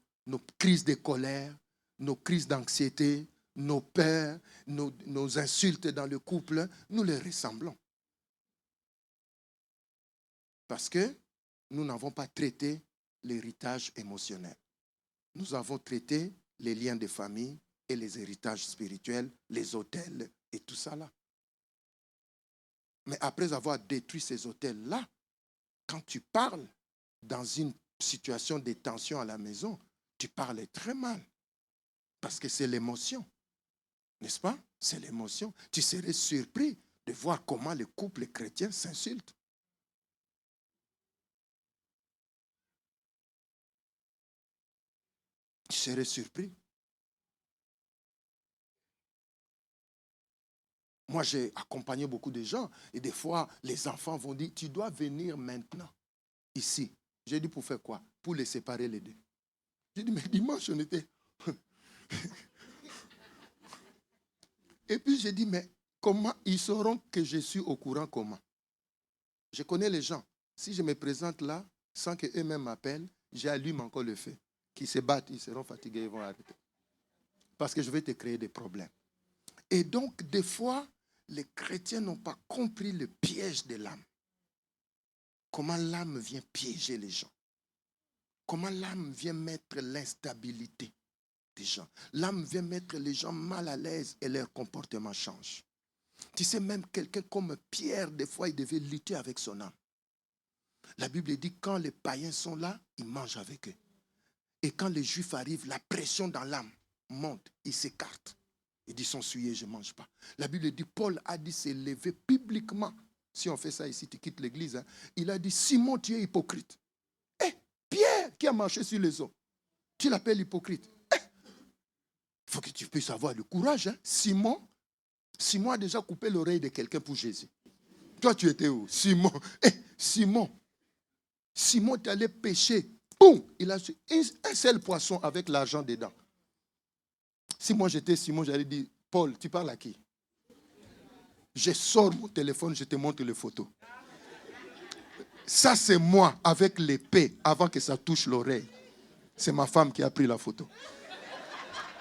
crises de colère, nos crises d'anxiété, nos peurs, nos insultes dans le couple, nous les ressemblons. Parce que nous n'avons pas traité l'héritage émotionnel. Nous avons traité les liens de famille et les héritages spirituels, les autels et tout ça là. Mais après avoir détruit ces autels-là, quand tu parles dans une situation de tension à la maison, tu parles très mal. Parce que c'est l'émotion. N'est-ce pas? C'est l'émotion. Tu serais surpris de voir comment les couples chrétiens s'insultent. Tu serais surpris. Moi, j'ai accompagné beaucoup de gens et des fois, les enfants vont dire, tu dois venir maintenant, ici. J'ai dit, pour faire quoi? Pour les séparer les deux. J'ai dit, mais dimanche, on était... Et puis, j'ai dit, mais comment ils sauront que je suis au courant comment? Je connais les gens. Si je me présente là, sans qu'eux-mêmes m'appellent, j'allume encore le feu. Qui se battent, ils seront fatigués, ils vont arrêter. Parce que je vais te créer des problèmes. Et donc, des fois, les chrétiens n'ont pas compris le piège de l'âme. Comment l'âme vient piéger les gens. Comment l'âme vient mettre l'instabilité des gens. L'âme vient mettre les gens mal à l'aise et leur comportement change. Tu sais, même quelqu'un comme Pierre, des fois, il devait lutter avec son âme. La Bible dit, quand les païens sont là, il mange avec eux. Et quand les Juifs arrivent, la pression dans l'âme monte, ils s'écartent. Ils disent, sont souillés, je ne mange pas. La Bible dit, Paul a dit, s'est levé publiquement. Si on fait ça ici, tu quittes l'église. Hein. Il a dit, Simon, tu es hypocrite. Pierre, qui a marché sur les eaux, tu l'appelles hypocrite. Il faut que tu puisses avoir le courage. Hein. Simon a déjà coupé l'oreille de quelqu'un pour Jésus. Toi, tu étais où? Simon, tu allais pêcher. Boum, il a un seul poisson avec l'argent dedans. Si moi j'étais Simon, j'allais dire, Paul, tu parles à qui? Je sors mon téléphone, je te montre les photos. Ça, c'est moi avec l'épée avant que ça touche l'oreille. C'est ma femme qui a pris la photo.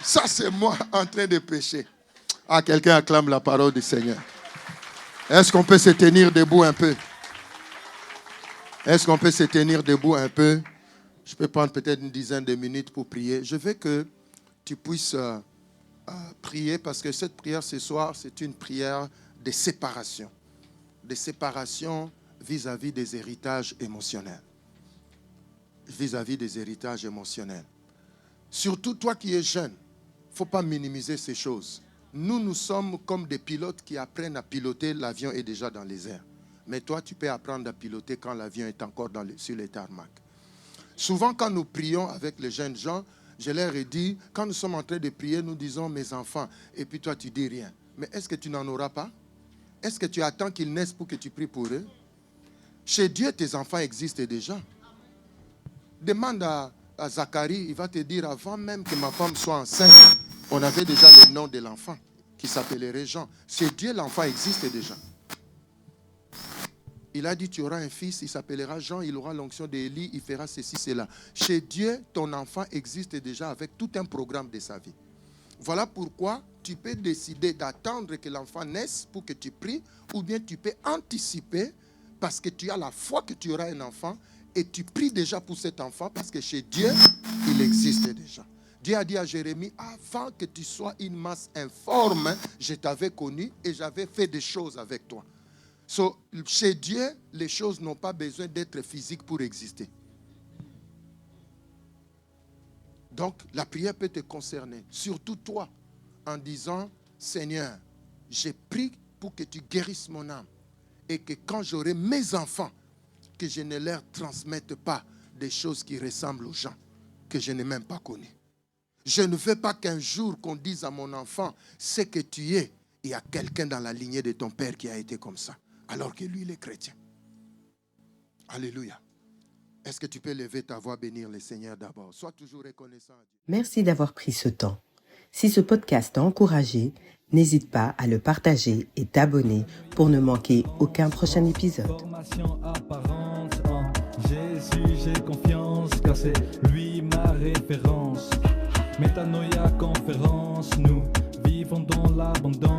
Ça, c'est moi en train de pécher. Ah, quelqu'un acclame la parole du Seigneur. Est-ce qu'on peut se tenir debout un peu? Est-ce qu'on peut se tenir debout un peu? Je peux prendre peut-être une dizaine de minutes pour prier. Je veux que tu puisses prier parce que cette prière ce soir, c'est une prière de séparation. De séparation vis-à-vis des héritages émotionnels. Vis-à-vis des héritages émotionnels. Surtout toi qui es jeune, il ne faut pas minimiser ces choses. Nous sommes comme des pilotes qui apprennent à piloter, l'avion est déjà dans les airs. Mais toi, tu peux apprendre à piloter quand l'avion est encore sur les tarmacs. Souvent, quand nous prions avec les jeunes gens, je leur ai dit, quand nous sommes en train de prier, nous disons mes enfants, et puis toi, tu dis rien. Mais est-ce que tu n'en auras pas? Est-ce que tu attends qu'ils naissent pour que tu pries pour eux? Chez Dieu, tes enfants existent déjà. Demande à Zacharie, il va te dire, avant même que ma femme soit enceinte, on avait déjà le nom de l'enfant qui s'appellerait Jean. Chez Dieu, l'enfant existe déjà. Il a dit, tu auras un fils, il s'appellera Jean, il aura l'onction d'Élie, il fera ceci, cela. Chez Dieu, ton enfant existe déjà avec tout un programme de sa vie. Voilà pourquoi tu peux décider d'attendre que l'enfant naisse pour que tu pries, ou bien tu peux anticiper parce que tu as la foi que tu auras un enfant et tu pries déjà pour cet enfant parce que chez Dieu, il existe déjà. Dieu a dit à Jérémie, avant que tu sois une masse informe, je t'avais connu et j'avais fait des choses avec toi. Chez Dieu, les choses n'ont pas besoin d'être physiques pour exister. Donc, la prière peut te concerner, surtout toi, en disant, Seigneur, j'ai prié pour que tu guérisses mon âme et que quand j'aurai mes enfants, que je ne leur transmette pas des choses qui ressemblent aux gens que je n'ai même pas connus. Je ne veux pas qu'un jour qu'on dise à mon enfant, ce que tu es, il y a quelqu'un dans la lignée de ton père qui a été comme ça, alors que lui, il est chrétien. Alléluia. Est-ce que tu peux lever ta voix, bénir le Seigneur d'abord? Sois toujours reconnaissant à Dieu. Merci d'avoir pris ce temps. Si ce podcast t'a encouragé, n'hésite pas à le partager et t'abonner pour ne manquer aucun prochain épisode. Formation apparente en Jésus, j'ai confiance, car c'est lui ma référence. Métanoïa conférence, nous vivons dans l'abondance.